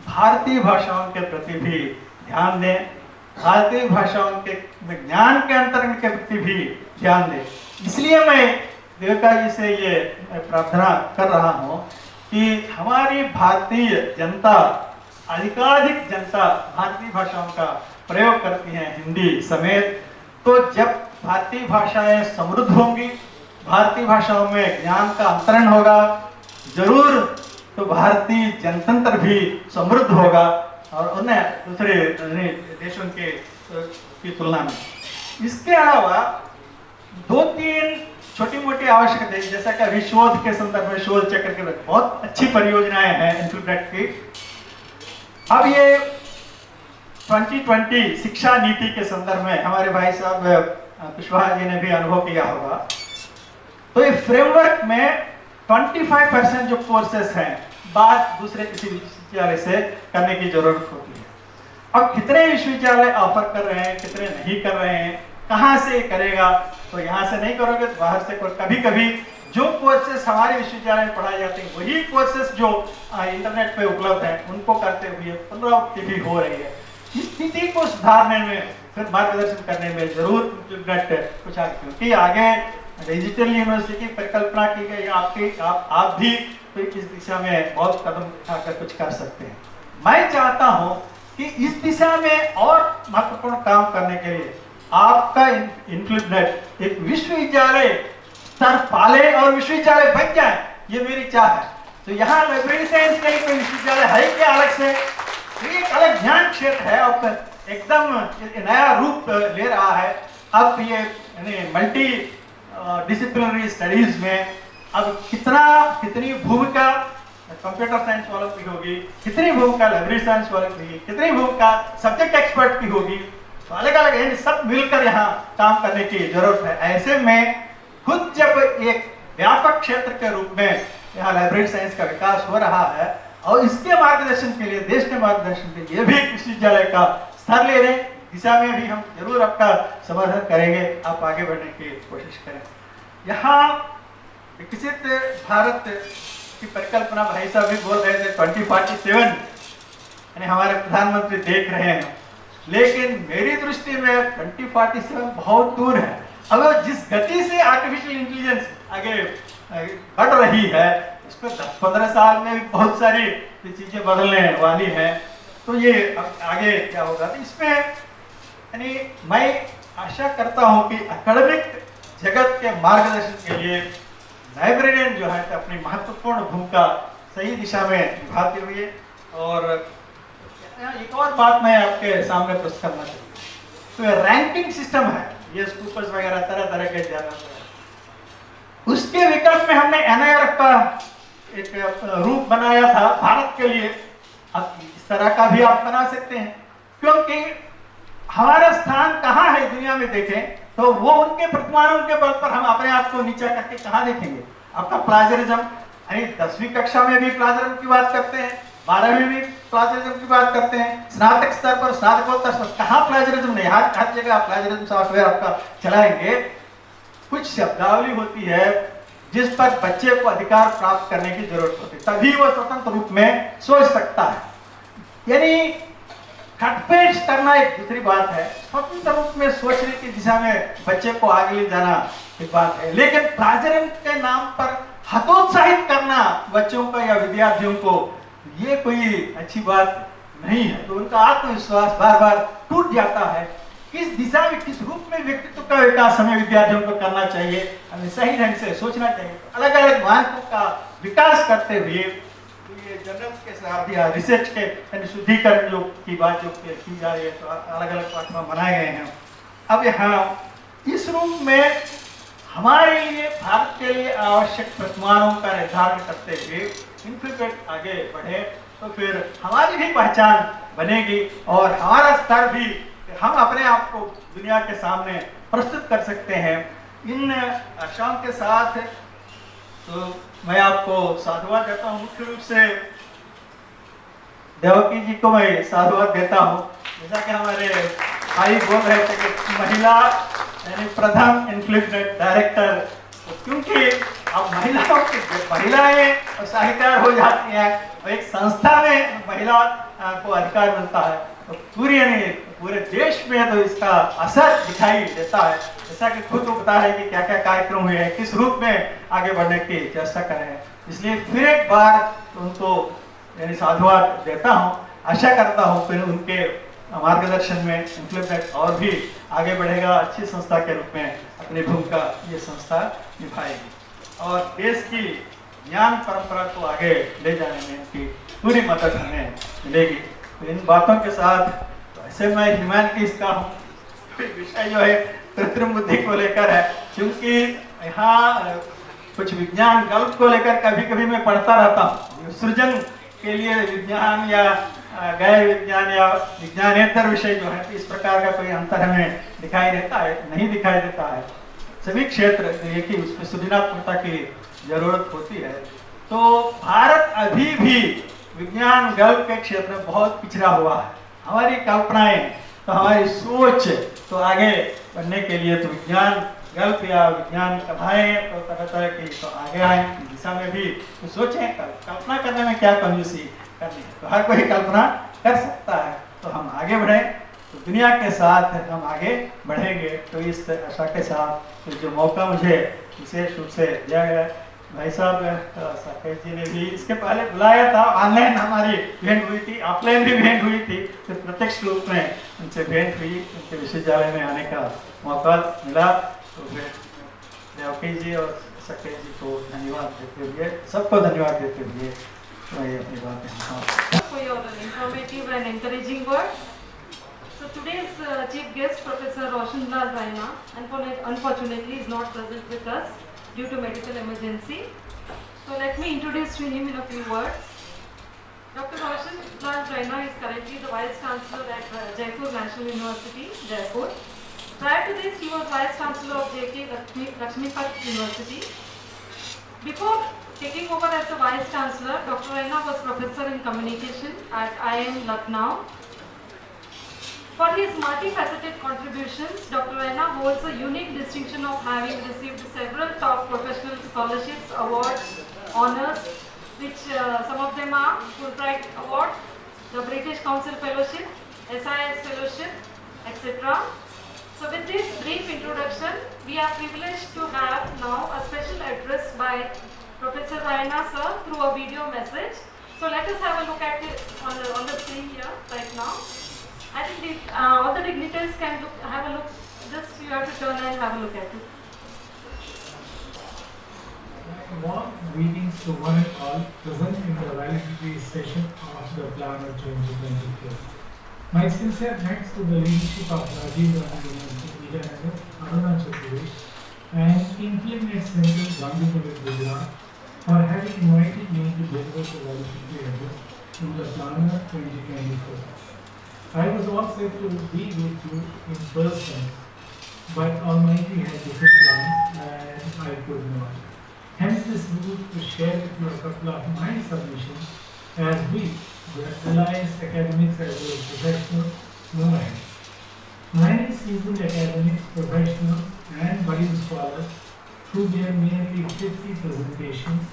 भारतीय भाषाओं के प्रति भी ध्यान दें, भारतीय भाषाओं के ज्ञान के अंतरण के प्रति भी ध्यान दें। इसलिए मैं देवता जी से ये प्रार्थना कर रहा हूँ कि हमारी भारतीय जनता, अधिकाधिक जनता भारतीय भाषाओं का प्रयोग करती हैं, हिंदी समेत। तो जब भारतीय भाषाएं समृद्ध होंगी, भारतीय भाषाओं में ज्ञान का अंतरण होगा, जरूर तो भारतीय जनतंत्र भी समृद्ध होगा और उन्हें दूसरे देशों की तुलना में। इसके अलावा दो तीन छोटी मोटी आवश्यकताएं, जैसा कि अभी शोध के संदर्भ में शोध चक्र के बहुत अच्छी परियोजनाएं हैं इंक्लूडेड की। अब ये 2020 शिक्षा नीति के संदर्भ में हमारे भाई साहब कुशवाहा जी ने भी अनुभव किया होगा। तो ये फ्रेमवर्क में 25% जो कोर्सेस हैं, बात दूसरे किसी विश्वविद्यालय से करने की जरूरत होती है। अब कितने विश्वविद्यालय ऑफर कर रहे हैं, कितने नहीं कर रहे हैं, कहाँ से करेगा, तो यहाँ से नहीं करोगे तो बाहर से। कभी कभी जो कोर्सेस हमारे विश्वविद्यालय में पढ़ाए जाते हैं, वही कोर्सेस जो इंटरनेट पे उपलब्ध हैं, उनको करते हुए पुनरावृत्ति भी हो रही है। इस स्थिति को सुधारने में, फिर मार्गदर्शन करने में जरूर कुछ आगे, क्योंकि आगे डिजिटल यूनिवर्सिटी की परिकल्पना की गई। आप भी तो इस दिशा में बहुत कदम उठाकर कुछ कर सकते हैं। मैं चाहता हूं कि इस दिशा में और महत्वपूर्ण काम करने के लिए आपका इंक्लूडेड एक विश्वविद्यालय स्तर पाले और विश्वविद्यालय बन जाए, ये मेरी चाह है। तो यहाँ लाइब्रेरी साइंस का एक विश्वविद्यालय है क्या अलग से, एक अलग ज्ञान क्षेत्र है और एकदम नया रूप ले रहा है। अब ये मल्टी डिसिप्लिनरी स्टडीज में अब कितनी भूमिका कंप्यूटर साइंस वालों की होगी, कितनी भूमिका लाइब्रेरी साइंस वालों की होगी, कितनी भूमिका सब्जेक्ट एक्सपर्ट की होगी, तो अलग अलग सब मिलकर यहाँ काम करने की जरूरत है। ऐसे में खुद जब एक व्यापक क्षेत्र के रूप में यहाँ लाइब्रेरी साइंस का विकास हो रहा है और इसके मार्गदर्शन के लिए, देश के मार्गदर्शन के लिए भी विश्वविद्यालय का स्तर ले रहे दिशा में भी हम जरूर आपका समर्थन करेंगे। आप आगे बढ़ने की कोशिश करें। यहाँ विकसित भारत की परिकल्पना भाई साहब भी बोल रहे थे 2047, यानी हमारे प्रधानमंत्री देख रहे हैं, लेकिन मेरी दृष्टि में 2047 बहुत दूर है। अब जिस गति से आर्टिफिशियल इंटेलिजेंस आगे बढ़ रही है, इसमें 10-15 साल में भी बहुत सारी चीजें बदलने वाली हैं। तो ये आगे क्या होगा, तो इसमें यानी मैं आशा करता हूँ कि एकेडमिक जगत के मार्गदर्शन के लिए लाइब्रेरियन जो है अपनी महत्वपूर्ण भूमिका सही दिशा में निभाते हुए। और एक और बात मैं आपके सामने प्रस्तुत करना चाहिए, तो रैंकिंग सिस्टम है, ये स्कूपर्स वगैरह तरह तरह के ज्यादा, उसके विकल्प में हमने NIRF का एक रूप बनाया था भारत के लिए, अब इस तरह का भी आप बना सकते हैं, क्योंकि हमारा स्थान कहाँ है दुनिया में देखें तो वो उनके प्रतिमानों के बल पर हम अपने आप को नीचा करके कहाँ देखेंगे। आपका प्लाजरिज्म, 10वीं कक्षा में भी प्लाजरिज्म की बात करते हैं, 12वीं में भी प्लाजरिज्म की बात करते हैं, स्नातक स्तर पर, स्नातकोत्तर स्तर, कहाँ प्लाजरिज्म नहीं, हर जगह आप प्लाजरिज्म सॉफ्टवेयर आपका चलाएंगे। कुछ शब्दावली होती है जिस पर बच्चे को अधिकार प्राप्त करने की जरूरत होती है, तभी वो स्वतंत्र रूप में सोच सकता है। यानी खटपेट करना एक दूसरी बात है, स्वतंत्र रूप में सोचने की दिशा में बच्चे को आगे ले जाना एक बात है, लेकिन प्लाजरिज्म के नाम पर हतोत्साहित करना बच्चों को या विद्यार्थियों को, ये कोई अच्छी बात नहीं है। तो उनका आत्मविश्वास बार बार टूट जाता है। किस दिशा में, किस रूप में व्यक्तित्व का विकास हमें विद्यार्थियों को करना चाहिए, हमें सही ढंग से सोचना चाहिए। अलग अलग मानकों का विकास करते हुए ये जर्नल्स के साथ या रिसर्च के यानी शुद्धिकरण जो की बात जो की जा रही है, तो अलग अलग प्लेटफॉर्म बनाए गए हैं। अब यहाँ इस रूप में हमारे लिए, भारत के लिए आवश्यक प्रतिमानों का निर्धारण करते हुए इनफिल्ट्रेट आगे बढ़े तो फिर हमारी भी पहचान बनेगी और हमारा स्तर भी, हम अपने आप को दुनिया के सामने प्रस्तुत कर सकते हैं। इन आशाओं के साथ तो मैं आपको साधुवाद देता हूँ। मुख्य रूप से देवकी जी को मैं साधुवाद देता हूँ। जैसा कि हमारे भाई बोल रहे थे कि महिला यानी प्रथम इनफिल्ट्रेट डायरेक्टर, तो क्योंकि अब महिलाओं की महिलाएं साहित्यकार हो जाती हैं और एक संस्था में महिला को अधिकार मिलता है, तो पूरे देश में तो इसका असर दिखाई देता है। जैसा कि खुद वो बता रहे कि क्या क्या कार्यक्रम हुए हैं, किस रूप में आगे बढ़ने की चर्चा कर रहे हैं। इसलिए फिर एक बार उनको यानी साधुवाद देता हूँ। आशा करता हूँ फिर उनके मार्गदर्शन में इम्प्लीमेंट और भी आगे बढ़ेगा, अच्छी संस्था के रूप में अपनी भूमिका ये संस्था निभाएगी और देश की ज्ञान परंपरा को आगे ले जाने में इनकी पूरी मदद हमें मिलेगी। तो इन बातों के साथ तो ऐसे मैं ह्यूमैनिटीज का हूँ, विषय जो है कृत्रिम बुद्धि को लेकर है, क्योंकि यहाँ कुछ विज्ञान गल्प को लेकर कभी कभी मैं पढ़ता रहता हूँ। सृजन के लिए विज्ञान या गैर विज्ञान या विज्ञानेतर विषय जो है, इस प्रकार का कोई अंतर हमें दिखाई देता है, नहीं दिखाई देता है। सभी क्षेत्र एक ही उसमें सृजनात्मकता की जरूरत होती है। तो भारत अभी भी विज्ञान गल्प के क्षेत्र में बहुत पिछड़ा हुआ है। हमारी कल्पनाएं तो हमारी सोच तो आगे बढ़ने के लिए तो विज्ञान गल्प या विज्ञान कथाएं तो तरह तरह की तो आगे आए दिशा में भी तो सोचें, कल्पना करने में क्या कंजूसी करनी है। तो हर कोई कल्पना कर सकता है, तो हम आगे बढ़ें तो दुनिया के साथ हम आगे बढ़ेंगे। तो इस आशा के साथ तो जो मौका मुझे विशेष रूप से दिया गया, भाई साहब साकेत जी ने भी इसके पहले बुलाया था, ऑनलाइन हमारी भेंट हुई थी, ऑफलाइन भी भेंट हुई थी, तो प्रत्यक्ष रूप में उनसे भेंट हुई, उनके विश्वविद्यालय में आने का मौका मिला। तो फिर देवकी जी और साकेत जी को धन्यवाद देते हुए, सबको धन्यवाद देते हुए मैं अपनी बातें For your informative and encouraging words. So today's chief guest, Professor Roshan Lal Raina, unfortunately is not present with us due to medical emergency. So let me introduce to him in a few words. Dr. Roshan Lal Raina is currently the Vice Chancellor at Jaipur National University, Jaipur. Prior to this, he was Vice Chancellor of JK Lakshmipat University. Before taking over as the Vice Chancellor, Dr. Raina was Professor in Communication at IIM Lucknow. For his multifaceted contributions, Dr. Raina holds a unique distinction of having received several top professional scholarships, awards, honors, which some of them are Fulbright Award, the British Council Fellowship, SIS Fellowship, etc. So with this brief introduction, we are privileged to have now a special address by Professor Raina sir through a video message. So let us have a look at it on the screen here right now. I think all the dignitaries can have a look. Just you have to turn and have a look at it. Warm greetings to one and all present in the valedictory session of the Planner 2024. My sincere thanks to the leadership of Rajiv Gandhi University, Arunachal Pradesh, and Implement Center, Gandhi, Gujarat, for having invited me to deliver the valedictory address in the Planner 2024. I was all set to be with you in person, but Almighty had different plans and I could not. Hence this move to share with you a couple of my submissions as we, the Alliance Academics as well as professional movement. Many seasoned academics, professionals and budding scholars through their nearly 50 presentations,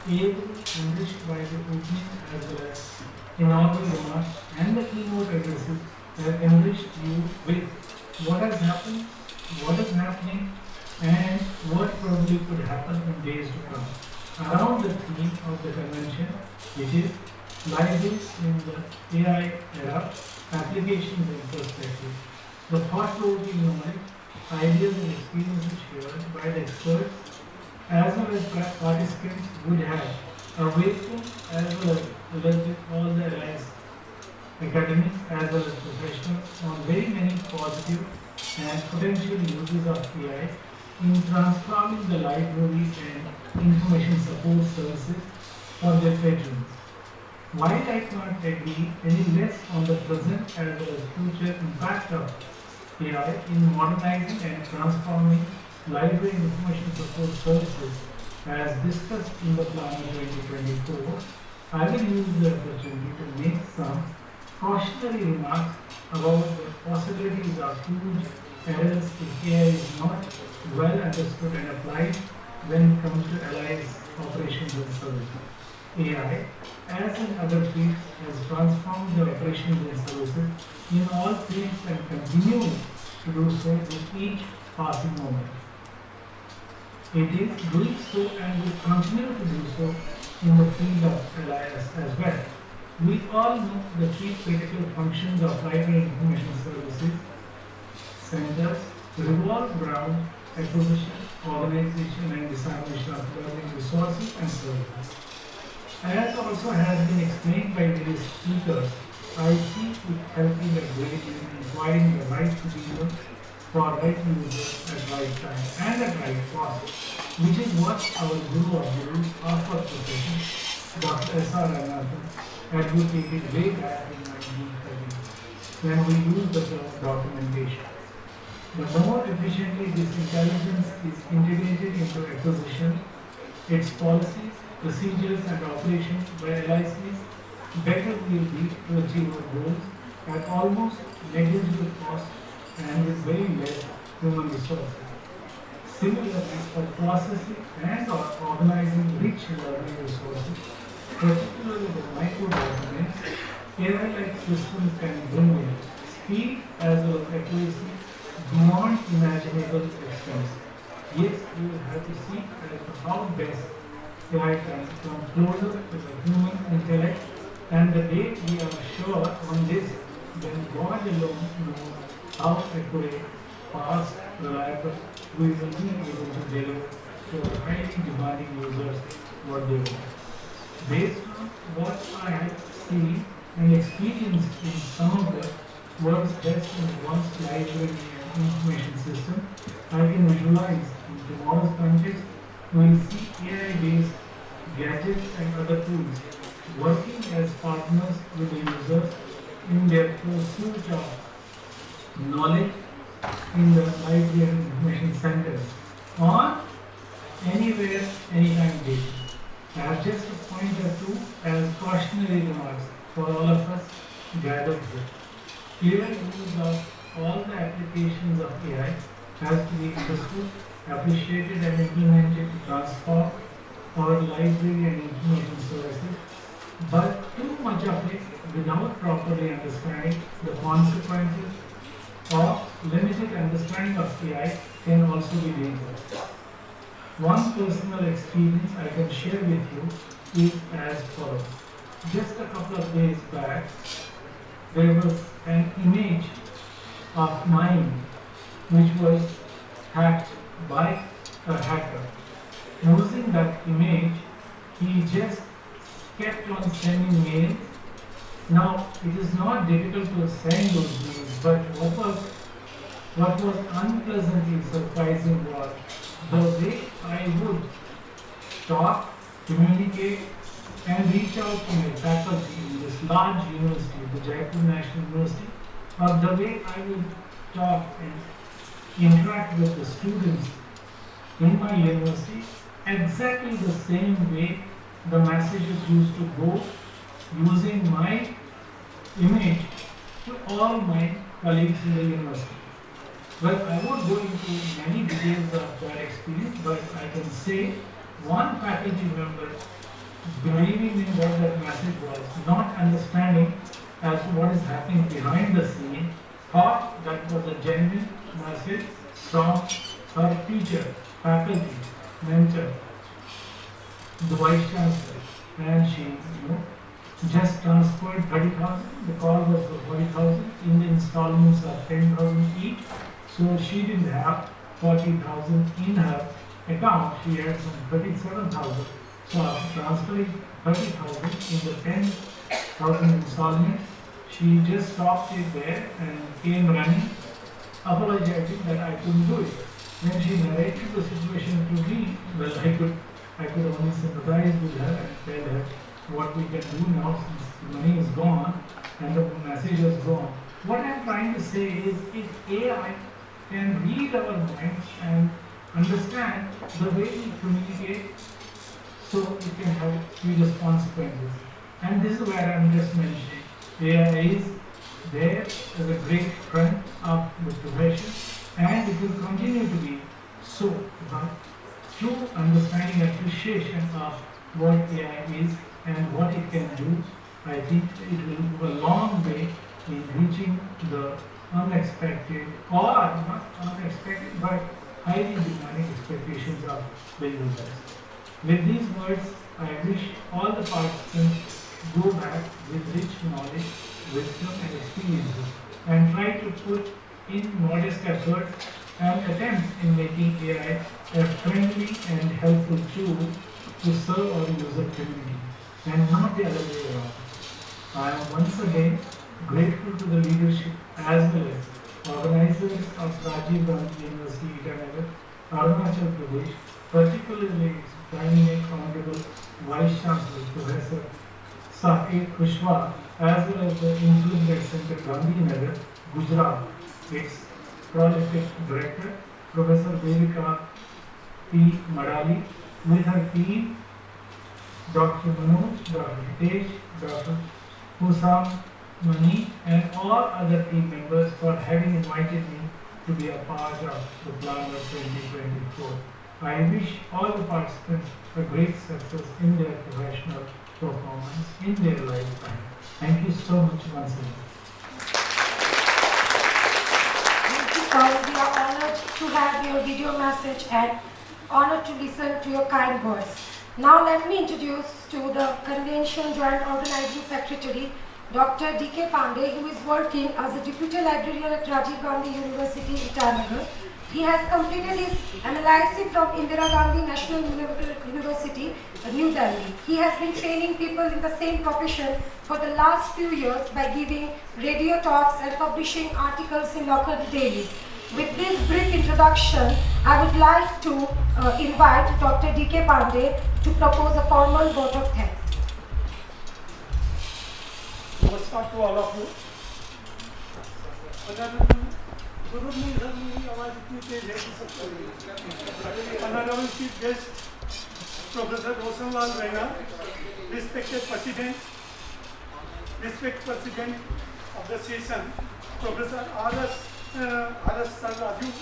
able, enriched by the opening as well as inaugural remarks and the keynote addresses, have enriched you with what has happened, what is happening, and what probably could happen in days to come around the theme of the convention, which is libraries in the AI era, applications and perspectives. The thought-provoking knowledge, ideas and experiences shared by the experts as well as participants would have awakened as well as alerted all the allies, academics as well as professionals on very many positive and potential uses of AI in transforming the library and information support services for their patrons. While I cannot agree any less on the present as well as future impact of AI in modernizing and transforming library and information support services as discussed in the Plan 2024, I will use the opportunity to make some cautionary remarks about the possibilities of huge errors if AI is not well understood and applied when it comes to allies operations and services. AI, as in other fields, has transformed the operations and services in all fields and continues to do so with each passing moment. It is doing so and will continue to do so in the field of alliance as well. We all know the three critical functions of library and information services centers revolve around acquisition, organization and dissemination of learning resources and services. As also has been explained by various speakers, I see it helping a great in providing the right to be for right user at right time and at right cost, which is what our Guru of Gurus of our profession, Dr. S.R. Ranathan, advocated way back in 1930 when we used the term documentation. The more efficiently this intelligence is integrated into acquisition, its policies, procedures and operations by LICs, better will be to achieve our goals at almost negligible cost and with very less human resources. Similarly, for processing and or organizing rich learning resources, particularly the micro documents, AI-like systems can bring in speed as well as accuracy beyond imaginable extents. Yes, we will have to see as to how best AI can come closer to the human intellect, and the day we are sure on this, then God alone knows how accurate, fast, reliable we will be able to deliver to our highly demanding users what they want. Based on what I have seen and experienced in some of the world's best and advanced library and information system, I can visualize in tomorrow's context we will see AI-based gadgets and other tools working as partners with the users in their pursuit of knowledge in the library and information centers on anywhere, anytime basis. I have just a point or two as cautionary remarks for all of us gathered here. Clear use of all the applications of AI has to be understood, appreciated and implemented to transform our library and information services, but too much of it without properly understanding the consequences or limited understanding of AI can also be dangerous. One personal experience I can share with you is as follows. Just a couple of days back, there was an image of mine which was hacked by a hacker. Using that image, he just kept on sending mails. Now, it is not difficult to send those mails, but what was unpleasantly surprising was the way I would talk communicate and reach out to my faculty in this large university, the Jaipur National University, or the way I would talk and interact with the students in my university, exactly the same way the messages used to go using my image to all my colleagues in the university. Well, I won't go into many details of that experience, but I can say one faculty member believing in what that message was, not understanding as to what is happening behind the scene, thought that was a genuine message from her teacher, faculty, mentor, the vice chancellor, and she, just transferred 30,000. The call was for 40,000 in the installments of 10,000 each. So she didn't have 40,000 in her account. She had some 37,000. So after transferring 30,000 in the 10,000 installment, she just stopped it there and came running, apologizing that I couldn't do it. When she narrated the situation to me, well, I could only sympathize with her and tell her what we can do now since the money is gone and the message is gone. What I'm trying to say is, if AI can read our minds and understand the way we communicate, so it can have serious consequences. And this is where I'm just mentioning, AI is there as a great friend of the profession, and it will continue to be so. But through understanding and appreciation of what AI is and what it can do, I think it will go a long way in reaching the unexpected, or not unexpected, but highly demanding expectations of the users. With these words, I wish all the participants go back with rich knowledge, wisdom and experiences, and try to put in modest effort and attempts in making AI a friendly and helpful tool to serve our user community, and not the other way around. I am once again grateful to the leadership as well as organizers of Rajiv Gandhi University, Itanagar, Arunachal Pradesh, particularly its Dynamic Honorable Vice Chancellor Professor Saket Kushwaha, as well as the Implemented Center Gandhi Nagar, Gujarat, its Project Director Professor Devika P. Madali, with her team, Dr. Manoj, Dr. Hitesh, Dr. Husam Mani, and all other team members for having invited me to be a part of the Planner 2024. I wish all the participants a great success in their professional performance in their lifetime. Thank you so much once again. Thank you, sir. We are honored to have your video message and honored to listen to your kind words. Now let me introduce to the Convention Joint Organizing Secretary, Dr. D.K. Pandey, who is working as a Deputy Librarian at Rajiv Gandhi University, Itanagar. He has completed his MLIC from Indira Gandhi National University, New Delhi. He has been training people in the same profession for the last few years by giving radio talks and publishing articles in local dailies. With this brief introduction, I would like to invite Dr. D.K. Pandey to propose a formal vote of thanks. नमस्कार to all of you. जरूर नहीं इधर मेरी आवाज इतनी तेज है कि सब Honorable Chief Guest Professor Rosanlal Rena, respected President of the session, Professor R.S. Sir Rajiv,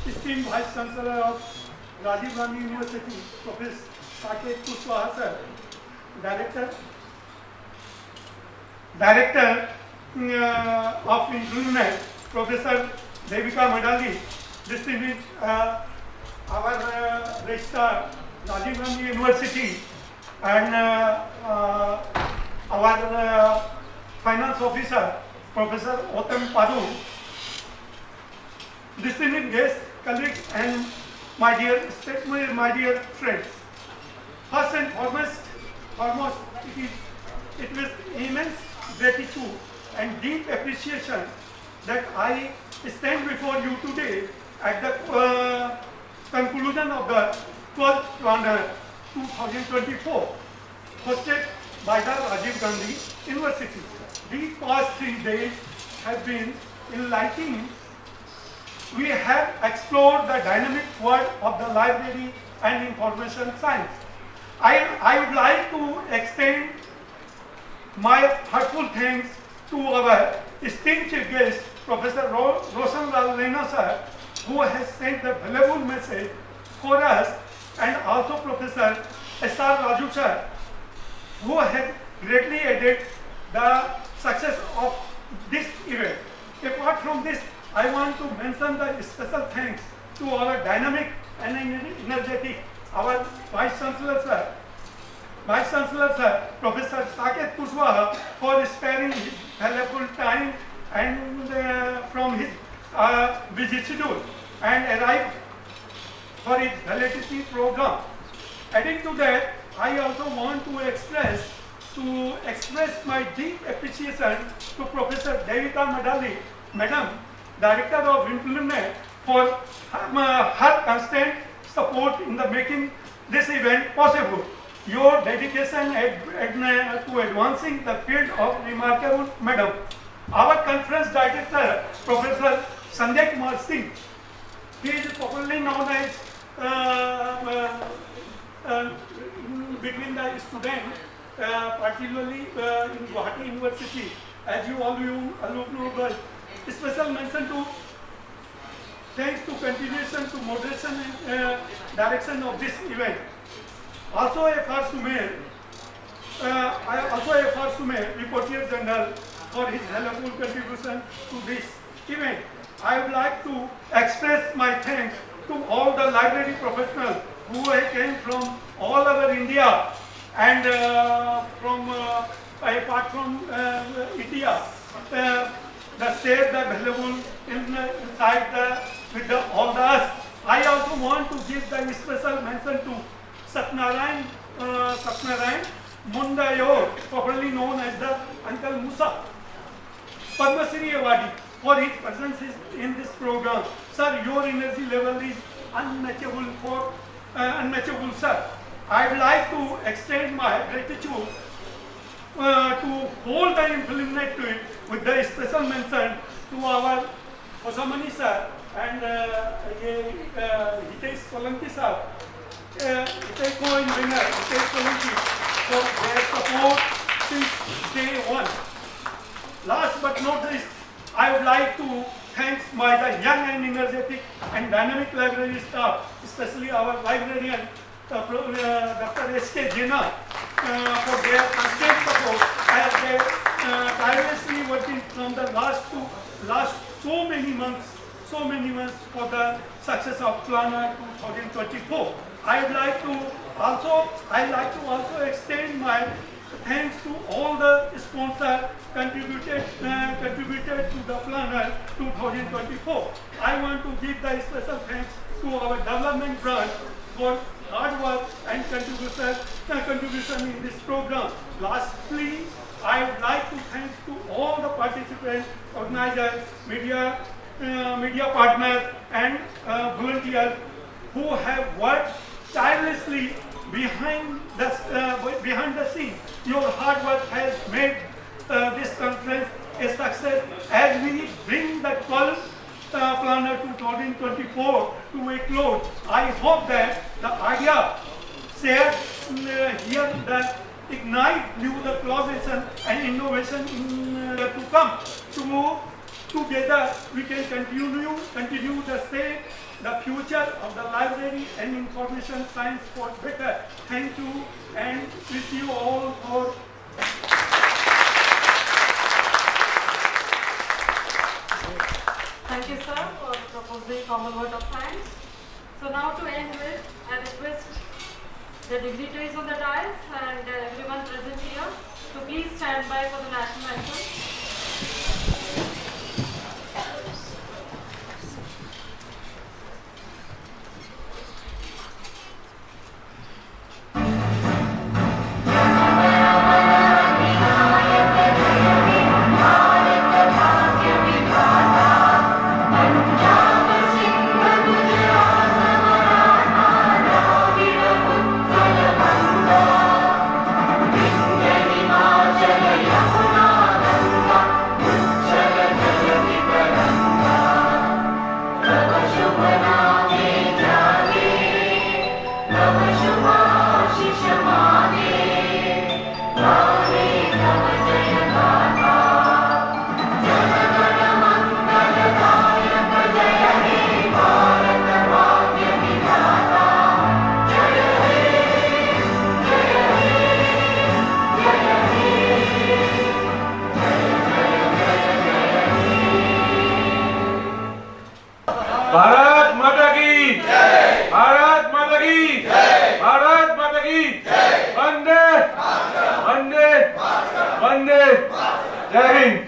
esteemed Vice Chancellor of Rajiv Gandhi University, Professor Saket Kushwaha Sir, Director of Improvement, Professor Devika Madali, distinguished our Registrar, Rajiv Gandhi University, and our Finance Officer, Professor Otam Padu, distinguished guests, colleagues, and my dear friends. First and foremost, it was immense gratitude and deep appreciation that I stand before you today at the conclusion of the 12th planner 2024, hosted by the Rajiv Gandhi University. These past 3 days have been enlightening. We have explored the dynamic world of the library and information science. I would like to extend my heartful thanks to our esteemed chief guest, Professor Roshan Lal Lena sir, who has sent a valuable message for us, and also Professor S.R. Raju sir, who has greatly aided the success of this event. Apart from this, I want to mention the special thanks to our dynamic and energetic, our Vice Chancellor sir, Professor Saket Kushwaha, for sparing his valuable time and from his busy schedule and arrived for his Valedictory program. Adding to that, I also want to express my deep appreciation to Professor Devika Madali, Madam, Director of Implement, for her constant support in the making this event possible. Your dedication to advancing the field of remarkable, Madam. Our conference director, Professor Sanjay Kumar Singh, he is popularly known as between the students, particularly in Guwahati University, as you all know, but special mention to thanks to continuation to moderation and direction of this event. Also a first mail, Reporter General, for his valuable contribution to this event. I would like to express my thanks to all the library professionals who came from all over India and apart from India, that shared the valuable inside with all the us. I also want to give the special mention to Satnarayan Mundayor, popularly known as the Uncle Musa, Padma Shri Awardee, for his presence in this program. Sir, your energy level is unmatchable, sir. I would like to extend my gratitude to whole the implementary with the special mention to our Osamani sir and Hitesh Solanki sir, Hitesh co-winner Hitesh Solanki, for their support since day one. Last but not least, I would like to thank the young and energetic and dynamic library staff, especially our librarian, Dr. S.K. Jena, for their constant support as they tirelessly working from the last so many months for the success of Planner 2024. I'd like to also extend my thanks to all the sponsors contributed to the Planner 2024. I want to give the special thanks to our development branch for hard work and contribution in this program. Lastly, I would like to thank to all the participants, organizers, media partners, and volunteers who have worked tirelessly behind the scene. Your hard work has made this conference a success as we bring the 12th Planner 2024 to a close. I hope that the idea shared here that ignite new the collaboration and innovation in to come. Together we can continue the same the future of the library and information science for better. Thank you and wish you all for. Thank you, sir, for proposing common word of thanks. So now to end with, I request the dignitaries on the dais and everyone present here to please stand by for the national anthem. की भारत माता की वंदे वंदे वंदे जय हिंद।